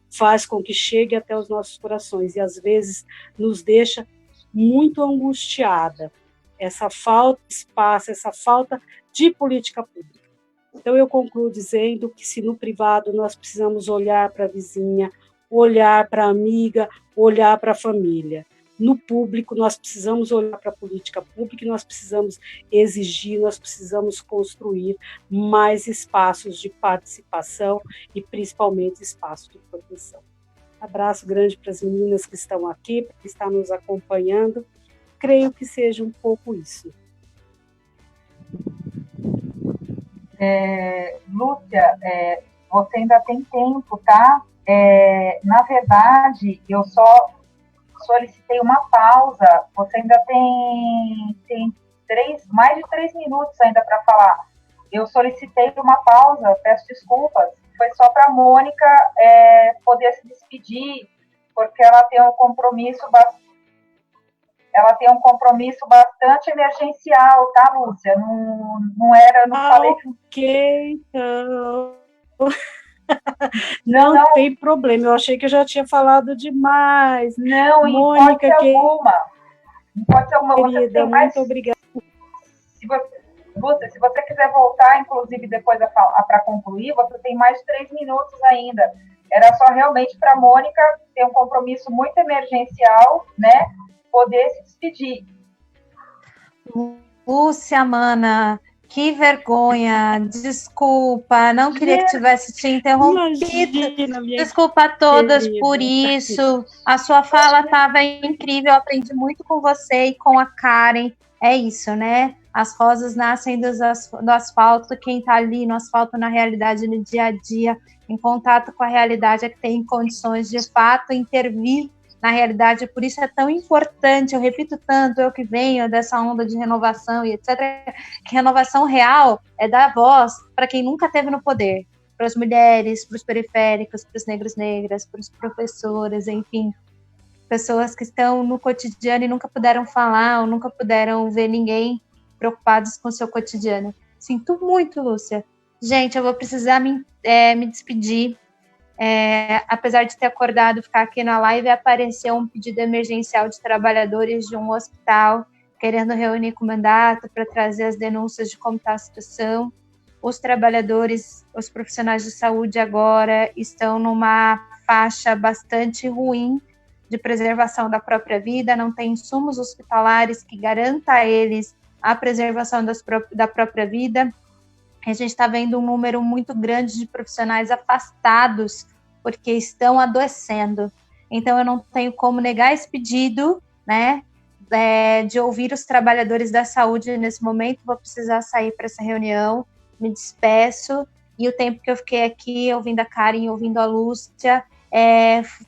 faz com que chegue até os nossos corações, e às vezes nos deixa muito angustiada, essa falta de espaço, essa falta de política pública. Então, eu concluo dizendo que se no privado nós precisamos olhar para a vizinha, olhar para a amiga, olhar para a família, no público nós precisamos olhar para a política pública e nós precisamos exigir, nós precisamos construir mais espaços de participação e principalmente espaços de proteção. Abraço grande para as meninas que estão aqui, que estão nos acompanhando. Creio que seja um pouco isso. Lúcia, você ainda tem tempo, tá? Na verdade, eu só solicitei uma pausa. Você ainda tem mais de 3 minutos ainda para falar. Eu solicitei uma pausa, peço desculpas. Foi só para a Mônica poder se despedir, porque ela tem um compromisso bastante emergencial, tá, Lúcia? Não era, não falei. Ok, então. Não tem problema. Eu achei que eu já tinha falado demais. Não, Mônica, alguma. Não pode ser alguma. Querida, muito obrigada. Se você quiser voltar, inclusive, depois para concluir, você tem mais de 3 minutos ainda. Era só realmente para a Mônica ter um compromisso muito emergencial, né? Poder se despedir. Lúcia, mana, que vergonha, desculpa, não queria que tivesse te interrompido. Imagina, Desculpa a todas querida. por isso. A sua fala estava incrível, eu aprendi muito com você e com a Karen. É isso, né? As rosas nascem do asfalto, quem está ali no asfalto, na realidade, no dia a dia, em contato com a realidade, é que tem condições de fato intervir na realidade, por isso é tão importante, eu repito tanto, eu que venho dessa onda de renovação e etc., que renovação real é dar voz para quem nunca teve no poder, para as mulheres, para os periféricos, para os negros negras, para os professores, enfim, pessoas que estão no cotidiano e nunca puderam falar ou nunca puderam ver ninguém preocupados com o seu cotidiano. Sinto muito, Lúcia. Gente, eu vou precisar me despedir. Apesar de ter acordado, ficar aqui na live, apareceu um pedido emergencial de trabalhadores de um hospital querendo reunir com o mandato para trazer as denúncias de como está a situação. Os trabalhadores, os profissionais de saúde agora estão numa faixa bastante ruim de preservação da própria vida, não tem insumos hospitalares que garanta a eles a preservação da própria vida. A gente está vendo um número muito grande de profissionais afastados porque estão adoecendo. Então, eu não tenho como negar esse pedido, né, de ouvir os trabalhadores da saúde nesse momento. Vou precisar sair para essa reunião, me despeço, e o tempo que eu fiquei aqui ouvindo a Karen, ouvindo a Lúcia,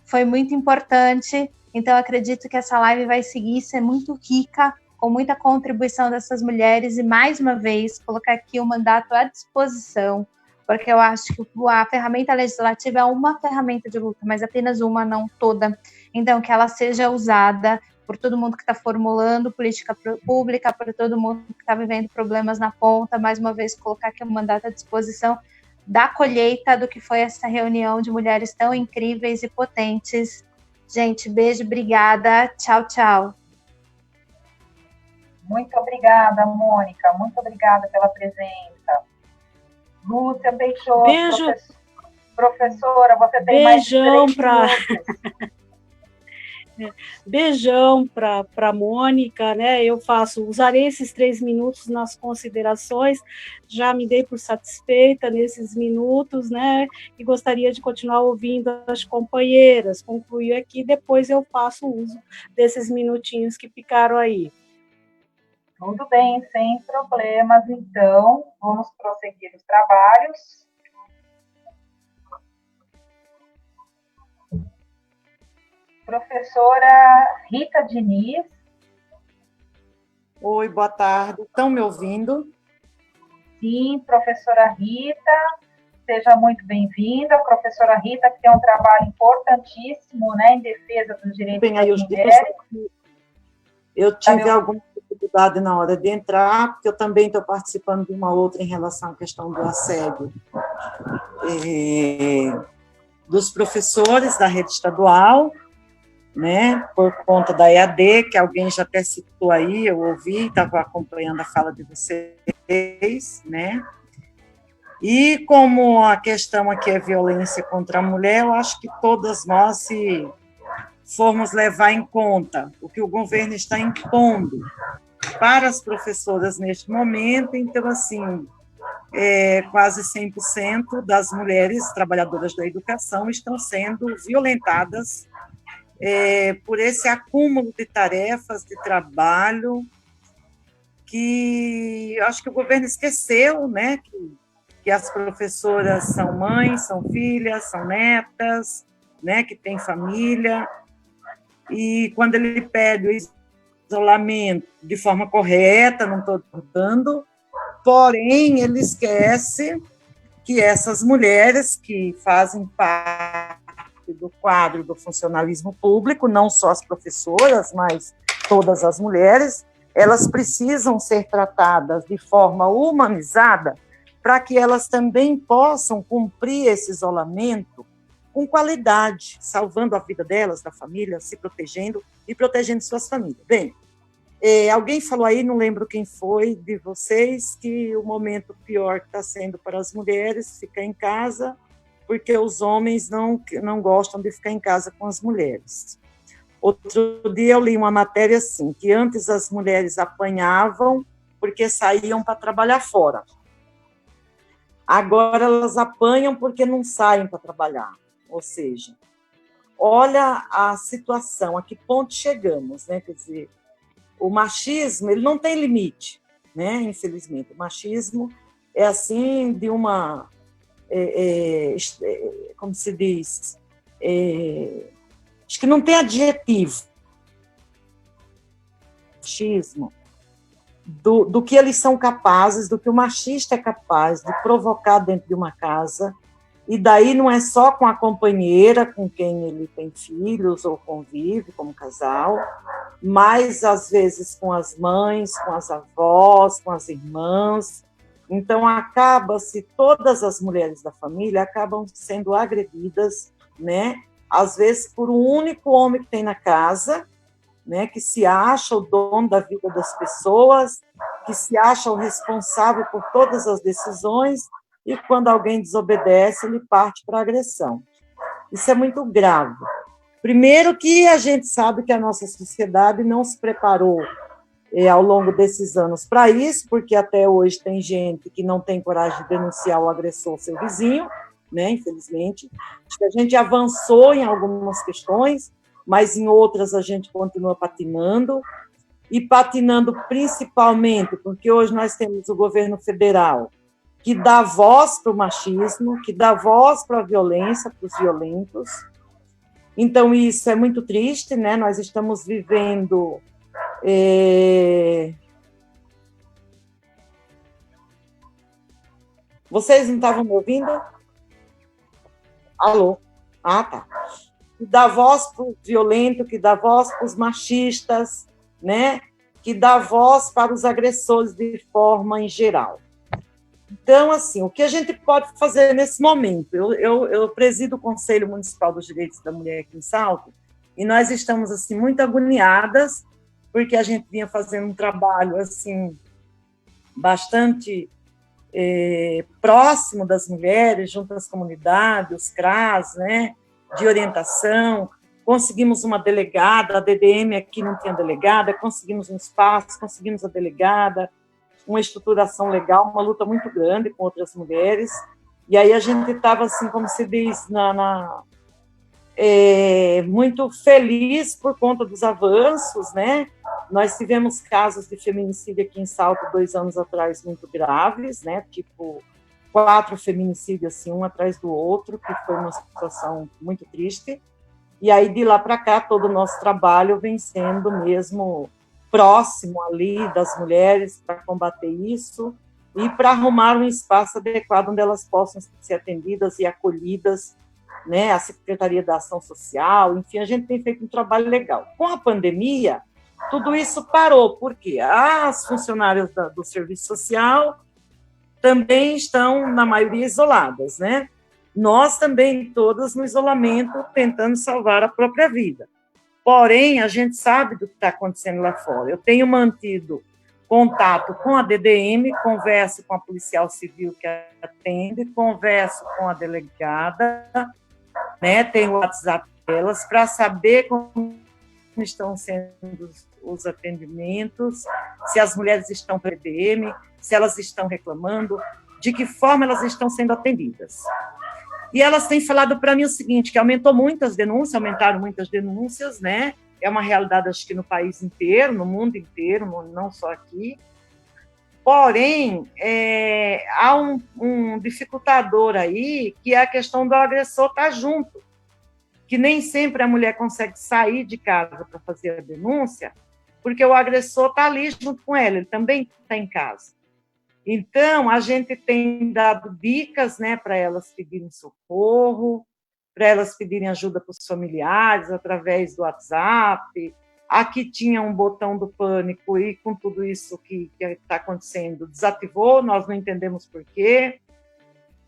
foi muito importante. Então, eu acredito que essa live vai seguir, ser muito rica, com muita contribuição dessas mulheres, e mais uma vez, colocar aqui o mandato à disposição, porque eu acho que a ferramenta legislativa é uma ferramenta de luta, mas apenas uma, não toda. Então, que ela seja usada por todo mundo que está formulando política pública, por todo mundo que está vivendo problemas na ponta, mais uma vez, colocar aqui o mandato à disposição da colheita do que foi essa reunião de mulheres tão incríveis e potentes. Gente, beijo, obrigada, tchau, tchau. Muito obrigada, Mônica. Muito obrigada pela presença. Lúcia Peixoto, beijo. Professora, você tem beijão mais 3 minutos. Beijão para Mônica, né? Eu usarei esses 3 minutos nas considerações, já me dei por satisfeita nesses minutos, né? E gostaria de continuar ouvindo as companheiras, concluir aqui, depois eu faço uso desses minutinhos que ficaram aí. Tudo bem, sem problemas, então, vamos prosseguir os trabalhos. Professora Rita Diniz. Oi, boa tarde. Estão me ouvindo? Sim, professora Rita, seja muito bem-vinda. Professora Rita, que tem um trabalho importantíssimo, né, em defesa dos direitos das mulheres. Eu tive alguma dificuldade na hora de entrar, porque eu também estou participando de uma outra em relação à questão do assédio dos professores da rede estadual, né, por conta da EAD, que alguém já até citou aí, eu ouvi, estava acompanhando a fala de vocês, né, e como a questão aqui é violência contra a mulher, eu acho que todas nós, se formos levar em conta o que o governo está impondo para as professoras neste momento, então, assim, quase 100% das mulheres trabalhadoras da educação estão sendo violentadas por esse acúmulo de tarefas, de trabalho, que eu acho que o governo esqueceu, né, que as professoras são mães, são filhas, são netas, né, que tem família, e quando ele pede o isolamento de forma correta, não estou dando, porém, ele esquece que essas mulheres que fazem parte do quadro do funcionalismo público, não só as professoras, mas todas as mulheres, elas precisam ser tratadas de forma humanizada para que elas também possam cumprir esse isolamento com qualidade, salvando a vida delas, da família, se protegendo e protegendo suas famílias. Bem, alguém falou aí, não lembro quem foi de vocês, que o momento pior que está sendo para as mulheres ficar em casa, porque os homens não gostam de ficar em casa com as mulheres. Outro dia eu li uma matéria assim, que antes as mulheres apanhavam porque saíam para trabalhar fora. Agora elas apanham porque não saem para trabalhar. Ou seja, olha a situação, a que ponto chegamos, né? Quer dizer, o machismo, ele não tem limite, né? Infelizmente. O machismo é assim de uma... como se diz? Acho que não tem adjetivo. Machismo, do que eles são capazes, do que o machista é capaz de provocar dentro de uma casa, e daí não é só com a companheira com quem ele tem filhos ou convive como casal, mas às vezes com as mães, com as avós, com as irmãs. Então acaba-se, todas as mulheres da família acabam sendo agredidas, né? Às vezes por um único homem que tem na casa, né, que se acha o dono da vida das pessoas, que se acha o responsável por todas as decisões, e quando alguém desobedece, ele parte para a agressão. Isso é muito grave. Primeiro que a gente sabe que a nossa sociedade não se preparou ao longo desses anos para isso, porque até hoje tem gente que não tem coragem de denunciar o agressor, seu vizinho, né, infelizmente. Acho que a gente avançou em algumas questões, mas em outras a gente continua patinando, e patinando principalmente porque hoje nós temos o governo federal, que dá voz para o machismo, que dá voz para a violência, para os violentos. Então, isso é muito triste, né? Nós estamos vivendo... Vocês não estavam me ouvindo? Alô? Ah, tá. Que dá voz para o violento, que dá voz para os machistas, né? Que dá voz para os agressores de forma em geral. Então, assim, o que a gente pode fazer nesse momento? Eu presido o Conselho Municipal dos Direitos da Mulher aqui em Salto, e nós estamos, assim, muito agoniadas, porque a gente vinha fazendo um trabalho, assim, bastante próximo das mulheres, junto às comunidades, os CRAS, né, de orientação. Conseguimos uma delegada, a DDM aqui não tinha delegada, conseguimos um espaço, conseguimos a delegada, uma estruturação legal, uma luta muito grande com outras mulheres, e aí a gente estava, assim, como se diz, muito feliz por conta dos avanços, né? Nós tivemos casos de feminicídio aqui em Salto 2 anos atrás muito graves, né? Tipo, 4 feminicídios, assim, um atrás do outro, que foi uma situação muito triste. E aí, de lá para cá, todo o nosso trabalho vem sendo mesmo próximo ali das mulheres para combater isso e para arrumar um espaço adequado onde elas possam ser atendidas e acolhidas, né? A Secretaria da Ação Social, enfim, a gente tem feito um trabalho legal. Com a pandemia, tudo isso parou, porque as funcionárias do serviço social também estão, na maioria, isoladas, né? Nós também, todas no isolamento, tentando salvar a própria vida. Porém, a gente sabe do que está acontecendo lá fora. Eu tenho mantido contato com a DDM, converso com a policial civil que atende, converso com a delegada, né? Tenho o WhatsApp delas para saber como estão sendo os atendimentos, se as mulheres estão para a DDM, se elas estão reclamando, de que forma elas estão sendo atendidas. E elas têm falado para mim o seguinte, que aumentaram muitas denúncias, né? É uma realidade, acho que no país inteiro, no mundo inteiro, não só aqui. Porém, há um dificultador aí, que é a questão do agressor estar junto. que nem sempre a mulher consegue sair de casa para fazer a denúncia, porque o agressor está ali junto com ela, ele também está em casa. Então, a gente tem dado dicas, né, para elas pedirem socorro, para elas pedirem ajuda para os familiares, através do WhatsApp. Aqui tinha um botão do pânico e, com tudo isso que está acontecendo, desativou, nós não entendemos por quê.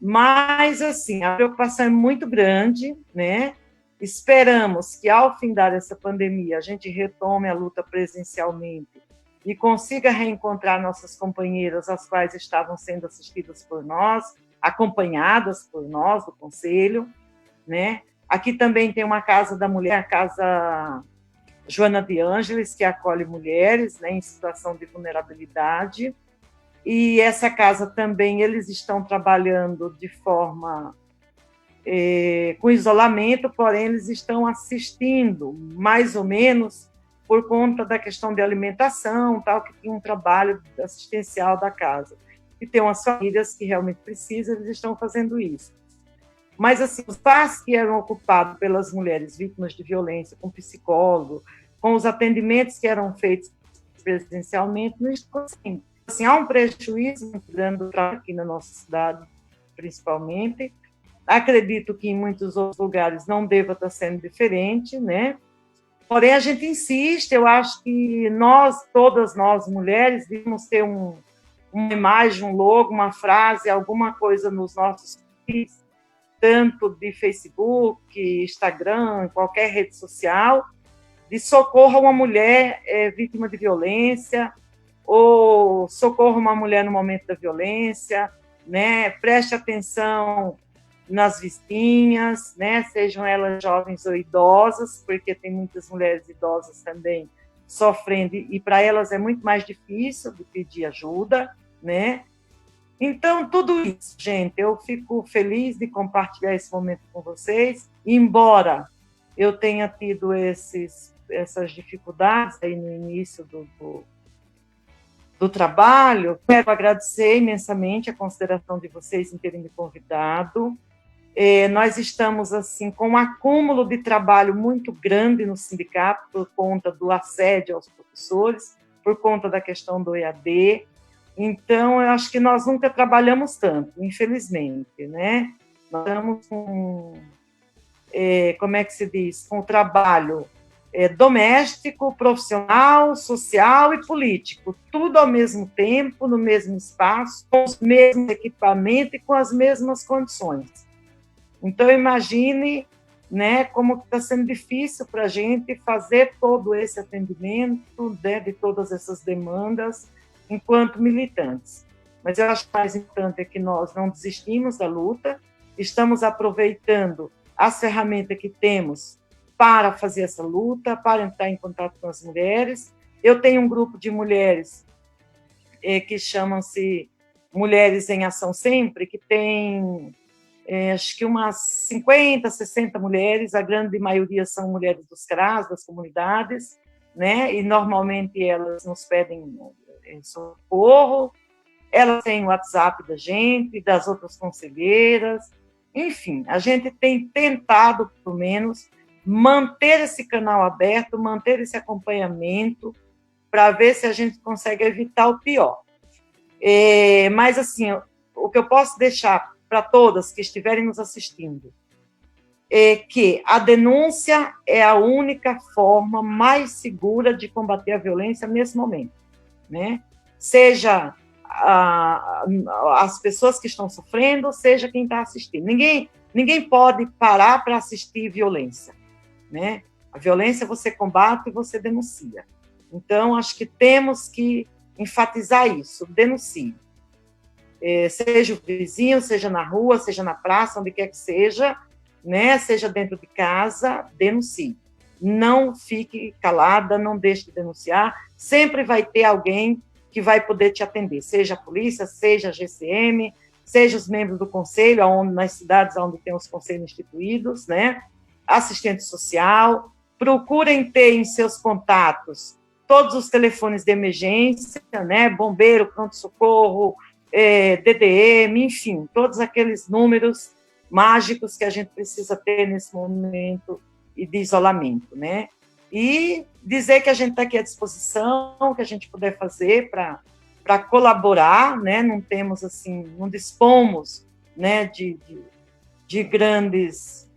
Mas, assim, a preocupação é muito grande, né? Esperamos que, ao findar essa pandemia, a gente retome a luta presencialmente e consiga reencontrar nossas companheiras, as quais estavam sendo assistidas por nós, acompanhadas por nós, do Conselho, né? Aqui também tem uma Casa da Mulher, a Casa Joana de Ângeles, que acolhe mulheres, né, em situação de vulnerabilidade. E essa casa também, eles estão trabalhando de forma com isolamento, porém eles estão assistindo, mais ou menos, por conta da questão de alimentação, tal, que tem um trabalho assistencial da casa. E tem umas famílias que realmente precisam, eles estão fazendo isso. Mas, assim, os espaços que eram ocupados pelas mulheres vítimas de violência, com psicólogo, com os atendimentos que eram feitos presencialmente, não estão assim. Assim, há um prejuízo muito grande aqui na nossa cidade, principalmente. Acredito que em muitos outros lugares não deva estar sendo diferente, né? Porém, a gente insiste, eu acho que todas nós mulheres, devemos ter uma imagem, um logo, uma frase, alguma coisa nos nossos feeds, tanto de Facebook, Instagram, qualquer rede social, de socorro a uma mulher vítima de violência, ou socorro uma mulher no momento da violência, né? Preste atenção nas vizinhas, né? Sejam elas jovens ou idosas, porque tem muitas mulheres idosas também sofrendo, e para elas é muito mais difícil de pedir ajuda, né? Então, tudo isso, gente, eu fico feliz de compartilhar esse momento com vocês, embora eu tenha tido essas dificuldades aí no início do trabalho. Quero agradecer imensamente a consideração de vocês em terem me convidado. Nós estamos, assim, com um acúmulo de trabalho muito grande no sindicato, por conta do assédio aos professores, por conta da questão do EAD. Então, eu acho que nós nunca trabalhamos tanto, infelizmente, né? Nós estamos com, como é que se diz? Com o trabalho doméstico, profissional, social e político, tudo ao mesmo tempo, no mesmo espaço, com os mesmos equipamentos e com as mesmas condições. Então, imagine, né, como está sendo difícil para a gente fazer todo esse atendimento, né, de todas essas demandas, enquanto militantes. Mas eu acho que o mais importante é que nós não desistimos da luta, estamos aproveitando as ferramentas que temos para fazer essa luta, para entrar em contato com as mulheres. Eu tenho um grupo de mulheres que chamam-se Mulheres em Ação Sempre, que tem acho que umas 50, 60 mulheres, a grande maioria são mulheres dos CRAS, das comunidades, né? E normalmente elas nos pedem socorro, elas têm o WhatsApp da gente, das outras conselheiras, enfim, a gente tem tentado, pelo menos, manter esse canal aberto, manter esse acompanhamento, para ver se a gente consegue evitar o pior. Mas, assim, o que eu posso deixar para todas que estiverem nos assistindo é que a denúncia é a única forma mais segura de combater a violência nesse momento, né? Seja as pessoas que estão sofrendo, seja quem está assistindo. Ninguém pode parar para assistir violência, né? A violência você combate e você denuncia. Então, acho que temos que enfatizar isso, denuncie. Seja o vizinho, seja na rua, seja na praça, onde quer que seja, né? Seja dentro de casa, denuncie. Não fique calada, não deixe de denunciar. Sempre vai ter alguém que vai poder te atender, seja a polícia, seja a GCM, seja os membros do conselho, nas cidades onde tem os conselhos instituídos, né? Assistente social. Procurem ter em seus contatos todos os telefones de emergência, né? Bombeiro, pronto-socorro, DDM, enfim, todos aqueles números mágicos que a gente precisa ter nesse momento e de isolamento, né? E dizer que a gente está aqui à disposição, o que a gente puder fazer para colaborar, né? Não temos, assim, não dispomos, né, de grandes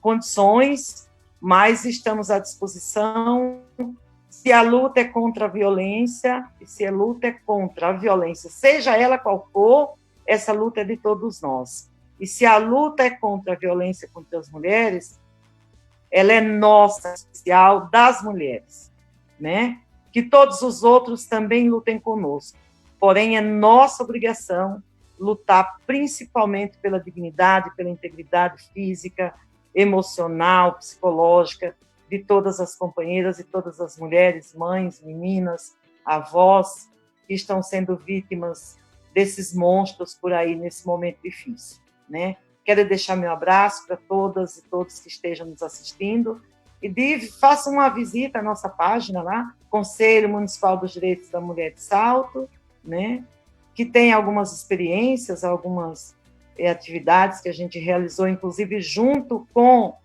condições, mas estamos à disposição. Se a luta é contra a violência, e se a luta é contra a violência, seja ela qual for, essa luta é de todos nós. E se a luta é contra a violência contra as mulheres, ela é nossa, especial, das mulheres, né? Que todos os outros também lutem conosco. Porém, é nossa obrigação lutar principalmente pela dignidade, pela integridade física, emocional, psicológica de todas as companheiras e todas as mulheres, mães, meninas, avós, que estão sendo vítimas desses monstros por aí nesse momento difícil, né? Quero deixar meu abraço para todas e todos que estejam nos assistindo e façam uma visita à nossa página lá, Conselho Municipal dos Direitos da Mulher de Salto, né? Que tem algumas experiências, algumas atividades que a gente realizou, inclusive junto com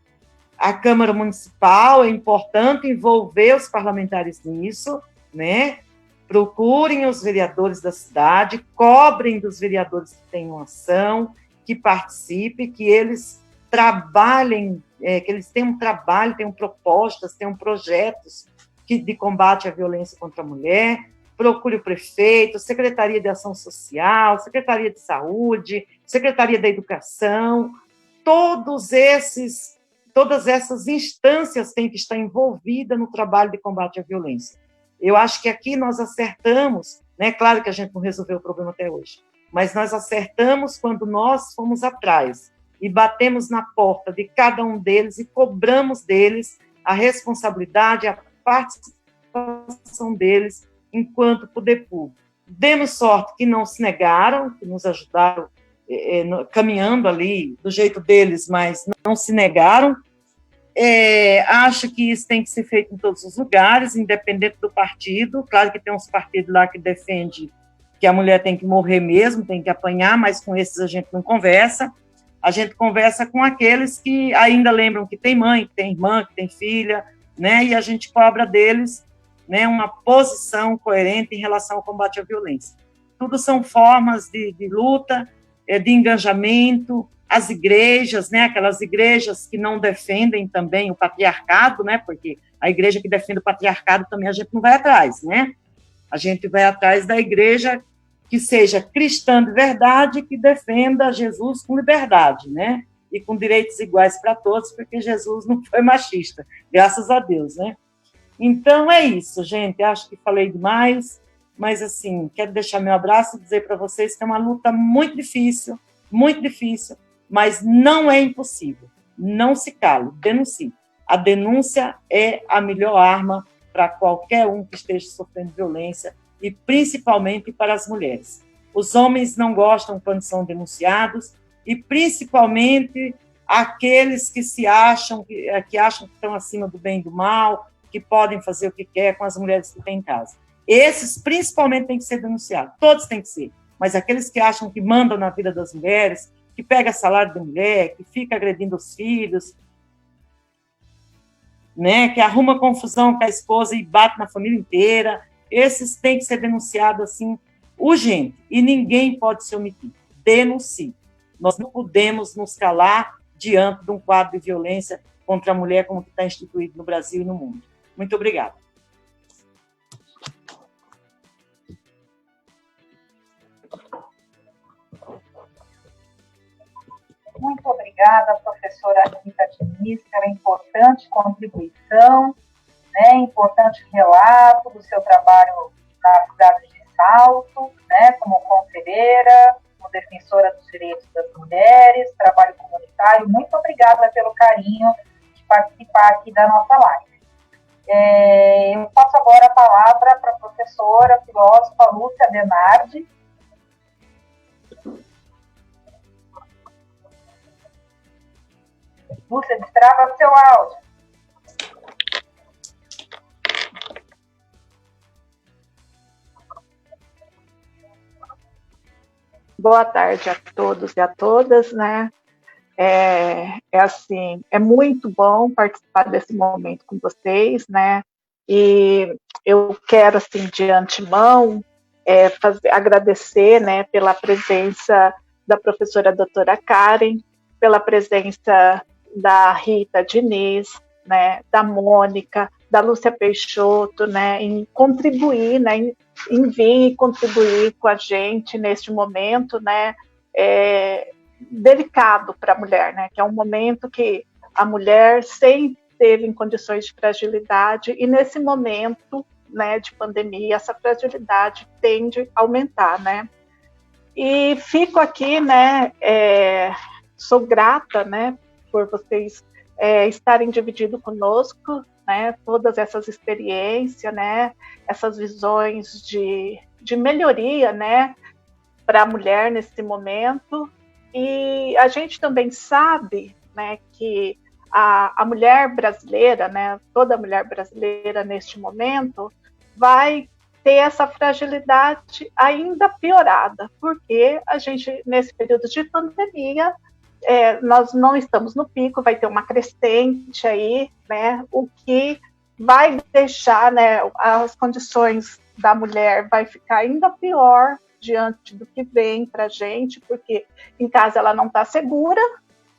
a Câmara Municipal. É importante envolver os parlamentares nisso, né? Procurem os vereadores da cidade, cobrem dos vereadores que tenham ação, que participem, que eles trabalhem, que eles tenham trabalho, tenham propostas, tenham projetos de combate à violência contra a mulher. Procure o prefeito, Secretaria de Ação Social, Secretaria de Saúde, Secretaria da Educação, todas essas instâncias têm que estar envolvidas no trabalho de combate à violência. Eu acho que aqui nós acertamos, né? Claro que a gente não resolveu o problema até hoje, mas nós acertamos quando nós fomos atrás e batemos na porta de cada um deles e cobramos deles a responsabilidade, a participação deles enquanto poder público. Demos sorte que não se negaram, que nos ajudaram caminhando ali do jeito deles, mas não se negaram. Acho que isso tem que ser feito em todos os lugares, independente do partido. Claro que tem uns partidos lá que defendem que a mulher tem que morrer mesmo, tem que apanhar, mas com esses a gente não conversa. A gente conversa com aqueles que ainda lembram que tem mãe, que tem irmã, que tem filha, né? E a gente cobra deles, né, uma posição coerente em relação ao combate à violência. Tudo são formas de luta, de engajamento. As igrejas, né, aquelas igrejas que não defendem também o patriarcado, né, porque a igreja que defende o patriarcado também a gente não vai atrás, né? A gente vai atrás da igreja que seja cristã de verdade, que defenda Jesus com liberdade, né? E com direitos iguais para todos, porque Jesus não foi machista, graças a Deus, né? Então, é isso, gente. Acho que falei demais, mas, assim, quero deixar meu abraço e dizer para vocês que é uma luta muito difícil, mas não é impossível. Não se cale, denuncie. A denúncia é a melhor arma para qualquer um que esteja sofrendo violência, e principalmente para as mulheres. Os homens não gostam quando são denunciados, e principalmente aqueles que acham que estão acima do bem e do mal, que podem fazer o que quer com as mulheres que têm em casa. Esses, principalmente, têm que ser denunciados. Todos têm que ser. Mas aqueles que acham que mandam na vida das mulheres, que pega salário da mulher, que fica agredindo os filhos, né, que arruma confusão com a esposa e bate na família inteira, esses têm que ser denunciados, assim, urgente. E ninguém pode se omitir. Denuncie. Nós não podemos nos calar diante de um quadro de violência contra a mulher como que está instituído no Brasil e no mundo. Muito obrigada. Muito obrigada, professora Rita Diniz, pela importante contribuição, né, importante relato do seu trabalho na cidade de Salto, né, como conselheira, como defensora dos direitos das mulheres, trabalho comunitário. Muito obrigada pelo carinho de participar aqui da nossa live. Eu passo agora a palavra para a professora, filósofa Lúcia Denardi. Lúcia, destrava seu áudio. Boa tarde a todos e a todas, né? assim, é muito bom participar desse momento com vocês, né? E eu quero, assim, de antemão, agradecer, né, pela presença da professora doutora Karen, pela presença da Rita Diniz, né, da Mônica, da Lúcia Peixoto, né, em contribuir, né, em vir e contribuir com a gente neste momento, né, delicado para a mulher, né, que é um momento que a mulher sempre esteve em condições de fragilidade e nesse momento, né, de pandemia, essa fragilidade tende a aumentar, né. E fico aqui, né, sou grata, né, por vocês estarem dividindo conosco, né, todas essas experiências, né, essas visões de melhoria, né, para a mulher nesse momento. E a gente também sabe, né, que a mulher brasileira, né, toda mulher brasileira neste momento, vai ter essa fragilidade ainda piorada, porque a gente, nesse período de pandemia, nós não estamos no pico, vai ter uma crescente aí, né, o que vai deixar, né, as condições da mulher vai ficar ainda pior diante do que vem para a gente, porque em casa ela não está segura,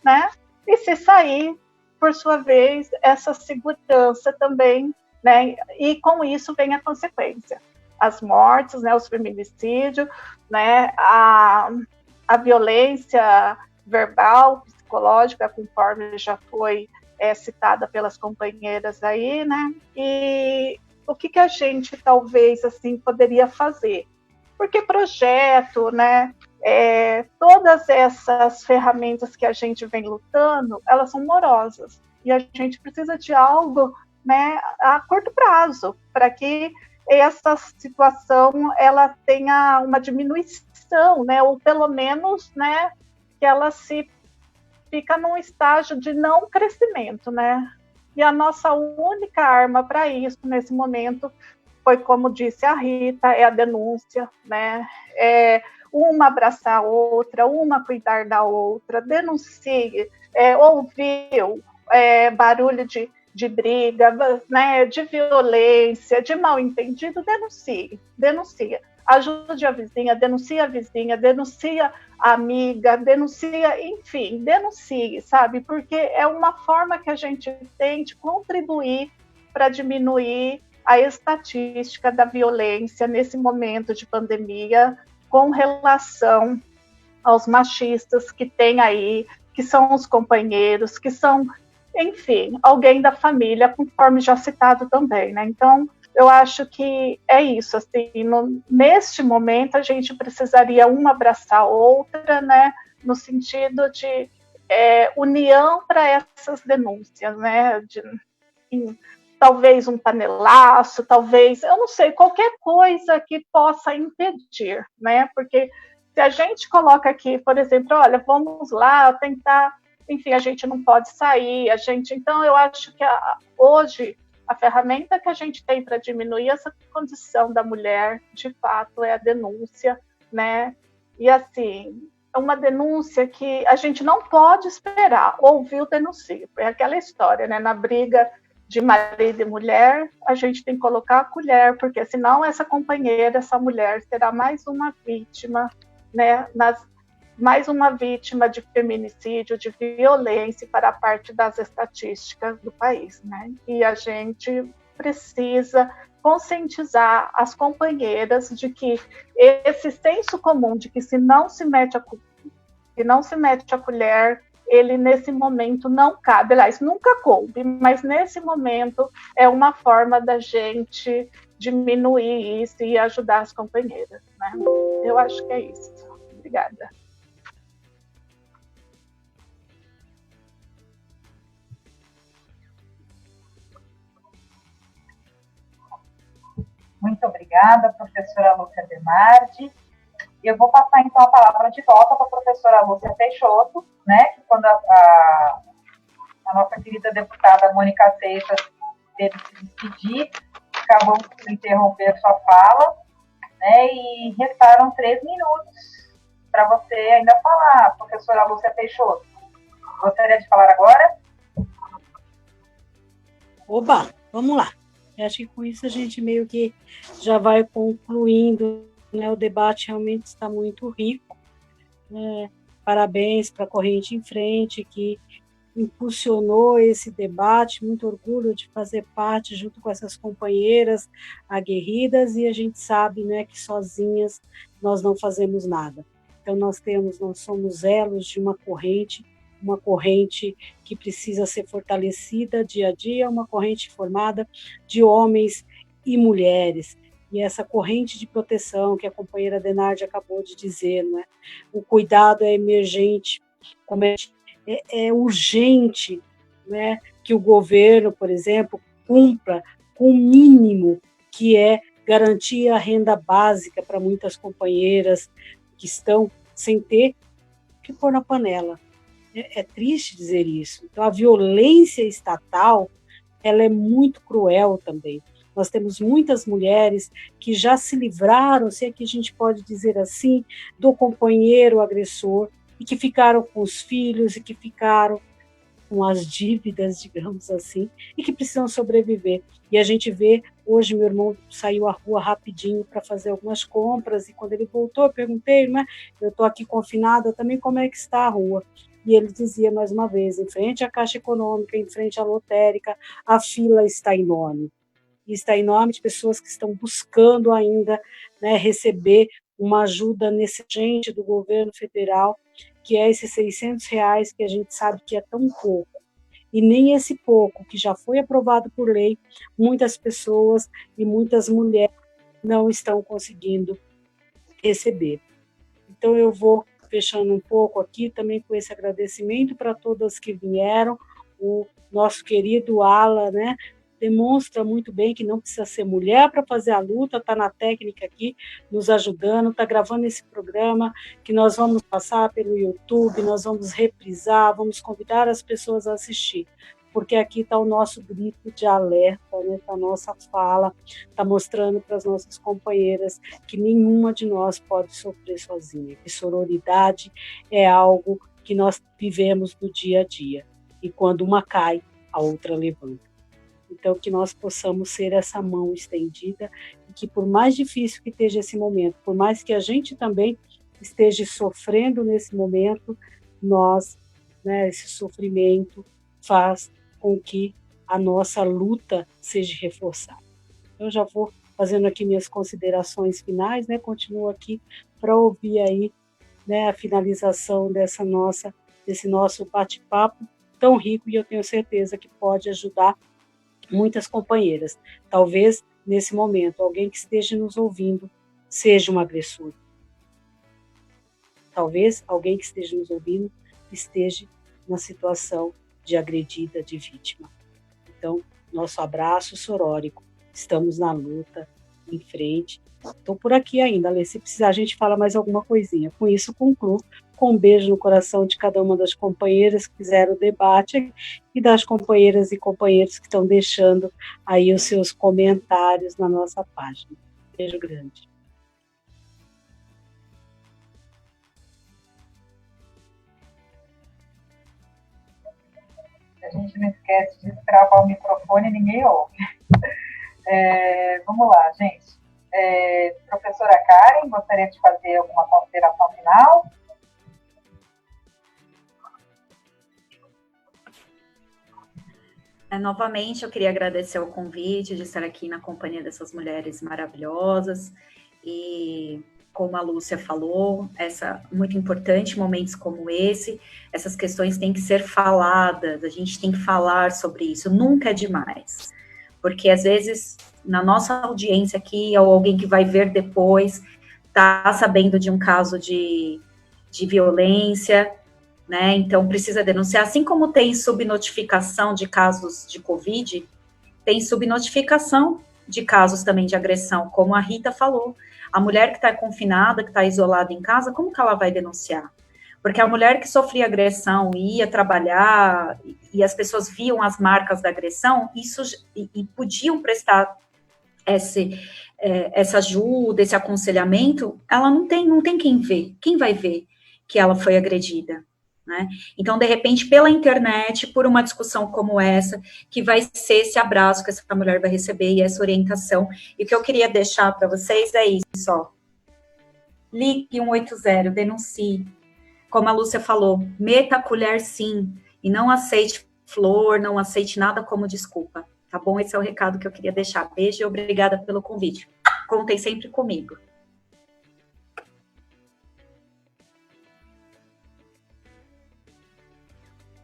né, e se sair, por sua vez, essa segurança também, né, e com isso vem a consequência, as mortes, né, os feminicídios, né, a violência verbal, psicológica, conforme já foi citada pelas companheiras aí, né, e o que a gente talvez, assim, poderia fazer? Porque projeto, né, todas essas ferramentas que a gente vem lutando, elas são morosas, e a gente precisa de algo, né, a curto prazo, para que essa situação ela tenha uma diminuição, né, ou pelo menos, né, que ela fica num estágio de não crescimento, né? E a nossa única arma para isso, nesse momento, foi, como disse a Rita, é a denúncia, né? Uma abraçar a outra, uma cuidar da outra, denuncie, ouviu barulho de briga, né, de violência, de mal-entendido, denuncia. Ajude a vizinha, denuncia a amiga, denuncia, enfim, denuncie, sabe? Porque é uma forma que a gente tem de contribuir para diminuir a estatística da violência nesse momento de pandemia com relação aos machistas que tem aí, que são os companheiros, que são, enfim, alguém da família, conforme já citado também, né? Então, eu acho que é isso, assim, neste momento a gente precisaria uma abraçar a outra, né, no sentido de união para essas denúncias, né, talvez um panelaço, talvez, eu não sei, qualquer coisa que possa impedir, né, porque se a gente coloca aqui, por exemplo, olha, vamos lá tentar, enfim, a gente não pode sair, então eu acho que hoje a ferramenta que a gente tem para diminuir essa condição da mulher, de fato, é a denúncia, né? E, assim, é uma denúncia que a gente não pode esperar, ouvir o denuncio. É aquela história, né? Na briga de marido e mulher, a gente tem que colocar a colher, porque senão essa companheira, essa mulher, será mais uma vítima, né? Mais uma vítima de feminicídio, de violência para a parte das estatísticas do país, né? E a gente precisa conscientizar as companheiras de que esse senso comum de que se não se mete a colher, ele nesse momento não cabe. Aliás, nunca coube, mas nesse momento é uma forma da gente diminuir isso e ajudar as companheiras, né? Eu acho que é isso. Obrigada. Muito obrigada, professora Lúcia Denardi. Eu vou passar, então, a palavra de volta para a professora Lúcia Peixoto, né, que quando a nossa querida deputada Mônica Seixas teve que se despedir, acabou de interromper sua fala, né, e restaram 3 minutos para você ainda falar, professora Lúcia Peixoto. gostaria de falar agora? Oba, vamos lá. Eu acho que com isso a gente meio que já vai concluindo, né? O debate realmente está muito rico. Parabéns para a Corrente em Frente, que impulsionou esse debate, muito orgulho de fazer parte junto com essas companheiras aguerridas, e a gente sabe, né, que sozinhas nós não fazemos nada. Então nós somos elos de uma corrente que precisa ser fortalecida dia a dia, uma corrente formada de homens e mulheres. E essa corrente de proteção que a companheira Denardi acabou de dizer, não é? O cuidado é emergente, é urgente, né, que o governo, por exemplo, cumpra com o mínimo, que é garantir a renda básica para muitas companheiras que estão sem ter que pôr na panela. É triste dizer isso. Então, a violência estatal, ela é muito cruel também. Nós temos muitas mulheres que já se livraram, se é que a gente pode dizer assim, do companheiro agressor, e que ficaram com os filhos, e que ficaram com as dívidas, digamos assim, e que precisam sobreviver. E a gente vê, hoje meu irmão saiu à rua rapidinho para fazer algumas compras, e quando ele voltou, eu perguntei, né, eu estou aqui confinada também, como é que está a rua? E ele dizia mais uma vez, em frente à Caixa Econômica, em frente à lotérica, a fila está enorme. E está enorme de pessoas que estão buscando ainda, né, receber uma ajuda nesse urgente do governo federal, que é esses R$600, que a gente sabe que é tão pouco. E nem esse pouco, que já foi aprovado por lei, muitas pessoas e muitas mulheres não estão conseguindo receber. Então, eu vou fechando um pouco aqui, também com esse agradecimento para todas que vieram. O nosso querido Ala, né, demonstra muito bem que não precisa ser mulher para fazer a luta, está na técnica aqui, nos ajudando, está gravando esse programa, que nós vamos passar pelo YouTube, nós vamos reprisar, vamos convidar as pessoas a assistir, porque aqui está o nosso grito de alerta, né, tá a nossa fala, está mostrando para as nossas companheiras que nenhuma de nós pode sofrer sozinha, que sororidade é algo que nós vivemos no dia a dia, e quando uma cai, a outra levanta. Então, que nós possamos ser essa mão estendida, e que por mais difícil que esteja esse momento, por mais que a gente também esteja sofrendo nesse momento, nós, né, esse sofrimento faz com que a nossa luta seja reforçada. Eu já vou fazendo aqui minhas considerações finais, né, continuo aqui para ouvir aí, né, a finalização desse nosso bate-papo tão rico, e eu tenho certeza que pode ajudar muitas companheiras. Talvez, nesse momento, alguém que esteja nos ouvindo seja um agressor. Talvez alguém que esteja nos ouvindo esteja na situação de agredida, de vítima. Então, nosso abraço sorórico. Estamos na luta, em frente. Estou por aqui ainda, Alê. Se precisar, a gente fala mais alguma coisinha. Com isso, concluo com um beijo no coração de cada uma das companheiras que fizeram o debate e das companheiras e companheiros que estão deixando aí os seus comentários na nossa página. Beijo grande. A gente não esquece de travar o microfone e ninguém ouve. Vamos lá, gente. Professora Karen, gostaria de fazer alguma consideração final? Novamente, eu queria agradecer o convite de estar aqui na companhia dessas mulheres maravilhosas, e como a Lúcia falou, muito importante momentos como esse, essas questões têm que ser faladas, a gente tem que falar sobre isso, nunca é demais, porque às vezes na nossa audiência aqui, ou alguém que vai ver depois, está sabendo de um caso de violência, né? Então precisa denunciar, assim como tem subnotificação de casos de Covid, tem subnotificação de casos também de agressão, como a Rita falou. A mulher que está confinada, que está isolada em casa, como que ela vai denunciar? Porque a mulher que sofria agressão e ia trabalhar, e as pessoas viam as marcas da agressão, e podiam prestar essa ajuda, esse aconselhamento, ela não tem quem ver. Quem vai ver que ela foi agredida? né? Então, de repente, pela internet, por uma discussão como essa, que vai ser esse abraço que essa mulher vai receber e essa orientação. E o que eu queria deixar para vocês é isso, ó. Ligue 180, denuncie. Como a Lúcia falou, meta a colher sim, e não aceite flor, não aceite nada como desculpa, tá bom? Esse é o recado que eu queria deixar. Beijo e obrigada pelo convite. Contem sempre comigo.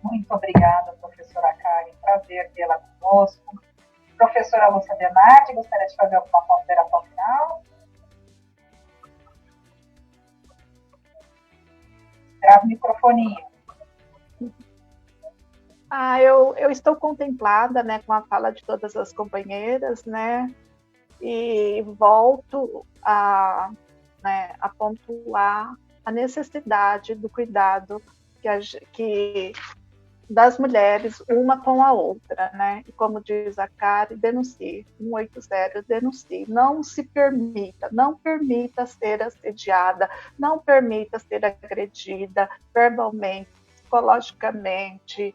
Muito obrigada, professora Karen. Prazer tê-la conosco. Professora Lúcia Denardi, gostaria de fazer alguma consideração final? Grava o microfoninho. Eu estou contemplada, né, com a fala de todas as companheiras, né, e volto a pontuar a necessidade do cuidado que das mulheres uma com a outra, né? E como diz a Karen, denuncie, 180, denuncie. Não se permita, não permita ser assediada, não permita ser agredida verbalmente, psicologicamente,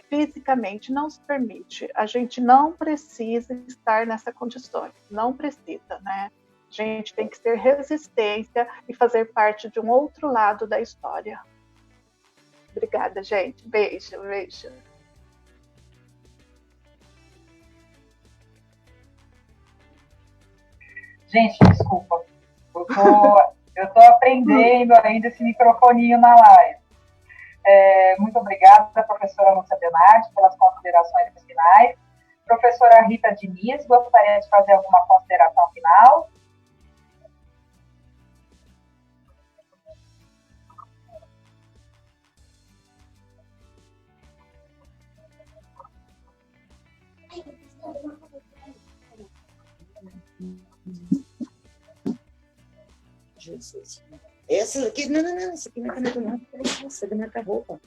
fisicamente, não se permite. A gente não precisa estar nessa condição, não precisa, né? A gente tem que ser resistência e fazer parte de um outro lado da história. Obrigada, gente. Beijo, beijo. Gente, desculpa. Eu tô aprendendo ainda esse microfoninho na live. Muito obrigada, professora Lúcia Denardi, pelas considerações finais. Professora Rita Diniz, gostaria de fazer alguma consideração final? Jesus. Essa aqui, não, essa aqui não é caneta, não. Essa aqui não é roupa.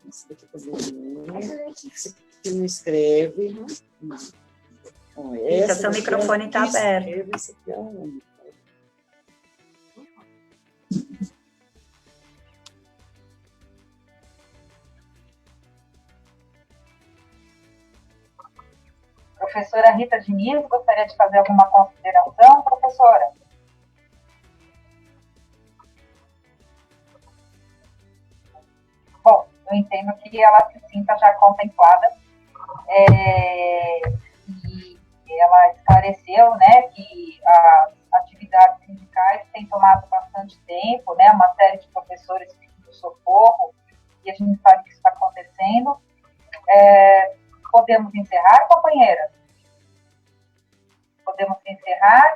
Essa daqui também. Essa aqui não escreve. Rita, seu microfone está aberto. Essa aqui é uma. Professora Rita Diniz, gostaria de fazer alguma consideração, professora? Bom, eu entendo que ela se sinta já contemplada e ela esclareceu, né, que as atividades sindicais têm tomado bastante tempo, né, uma série de professores pedindo socorro e a gente sabe que isso está acontecendo. Podemos encerrar, companheira? Podemos encerrar.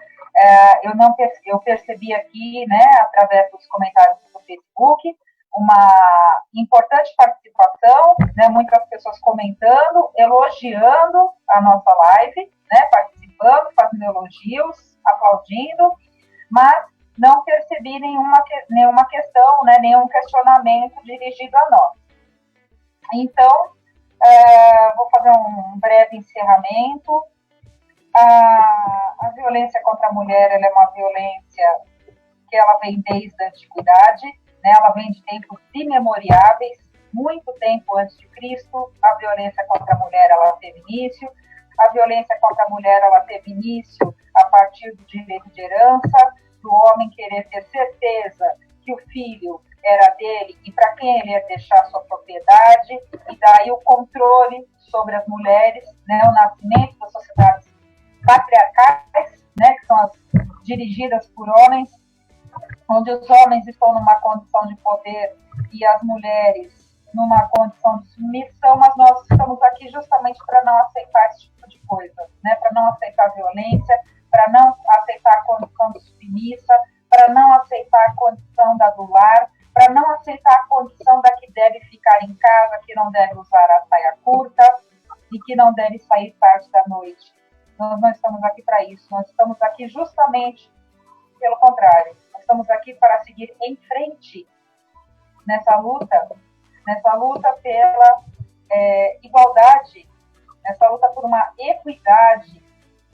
Eu percebi aqui, né, através dos comentários do Facebook, uma importante participação, né, muitas pessoas comentando, elogiando a nossa live, né, participando, fazendo elogios, aplaudindo, mas não percebi nenhuma questão, né, nenhum questionamento dirigido a nós. Então, vou fazer um breve encerramento. A violência contra a mulher, ela é uma violência que ela vem desde a antiguidade, né? Ela vem de tempos imemoriáveis, muito tempo antes de Cristo. A violência contra a mulher, ela teve início. A violência contra a mulher, ela teve início a partir do direito de herança, do homem querer ter certeza que o filho era dele e para quem ele ia deixar sua propriedade, e daí o controle sobre as mulheres, né, o nascimento das sociedades patriarcais, né, que são as dirigidas por homens, onde os homens estão numa condição de poder e as mulheres numa condição de submissão, mas nós estamos aqui justamente para não aceitar esse tipo de coisa, né, para não aceitar violência, para não aceitar a condição de submissa, para não aceitar a condição da do lar, para não aceitar a condição da que deve ficar em casa, que não deve usar a saia curta e que não deve sair tarde da noite. Nós não estamos aqui para isso, nós estamos aqui justamente pelo contrário. Nós estamos aqui para seguir em frente nessa luta pela igualdade, nessa luta por uma equidade,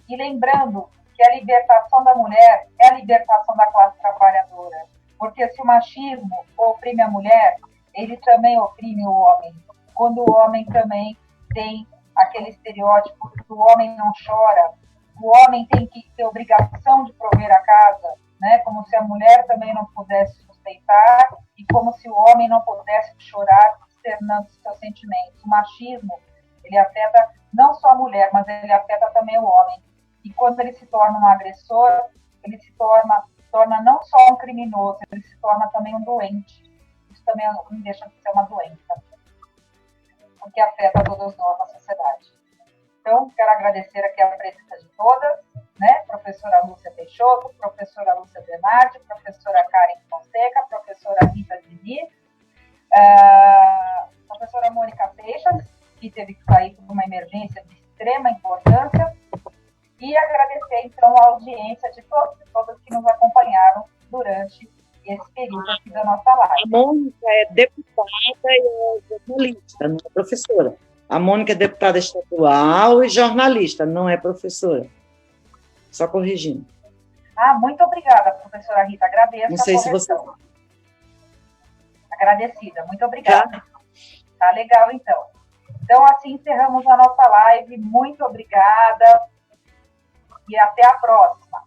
e lembrando que a libertação da mulher é a libertação da classe trabalhadora. Porque se o machismo oprime a mulher, ele também oprime o homem. Quando o homem também tem aquele estereótipo que o homem não chora, o homem tem que ter obrigação de prover a casa, né? Como se a mulher também não pudesse sustentar e como se o homem não pudesse chorar externando seus sentimentos. O machismo, ele afeta não só a mulher, mas ele afeta também o homem. E quando ele se torna um agressor, ele se torna não só um criminoso, ele se torna também um doente. Isso também não deixa de ser uma doença, porque afeta todos nós na sociedade. Então, quero agradecer aqui a presença de todas, né? Professora Lúcia Peixoto, professora Lúcia Denardi, professora Karen Fonseca, professora Rita Dini, professora Mônica Seixas, que teve que sair por uma emergência de extrema importância, e agradecer, então, a audiência de todos e todas que nos acompanharam durante esse período aqui da nossa live. A Mônica é deputada e é jornalista, não é professora. A Mônica é deputada estadual e jornalista, não é professora. Só corrigindo. Muito obrigada, professora Rita. Agradeço. Não sei se você... Agradecida, muito obrigada. Tá legal, então. Então, assim encerramos a nossa live. Muito obrigada e até a próxima.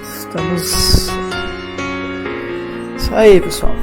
Estamos... Isso aí, pessoal.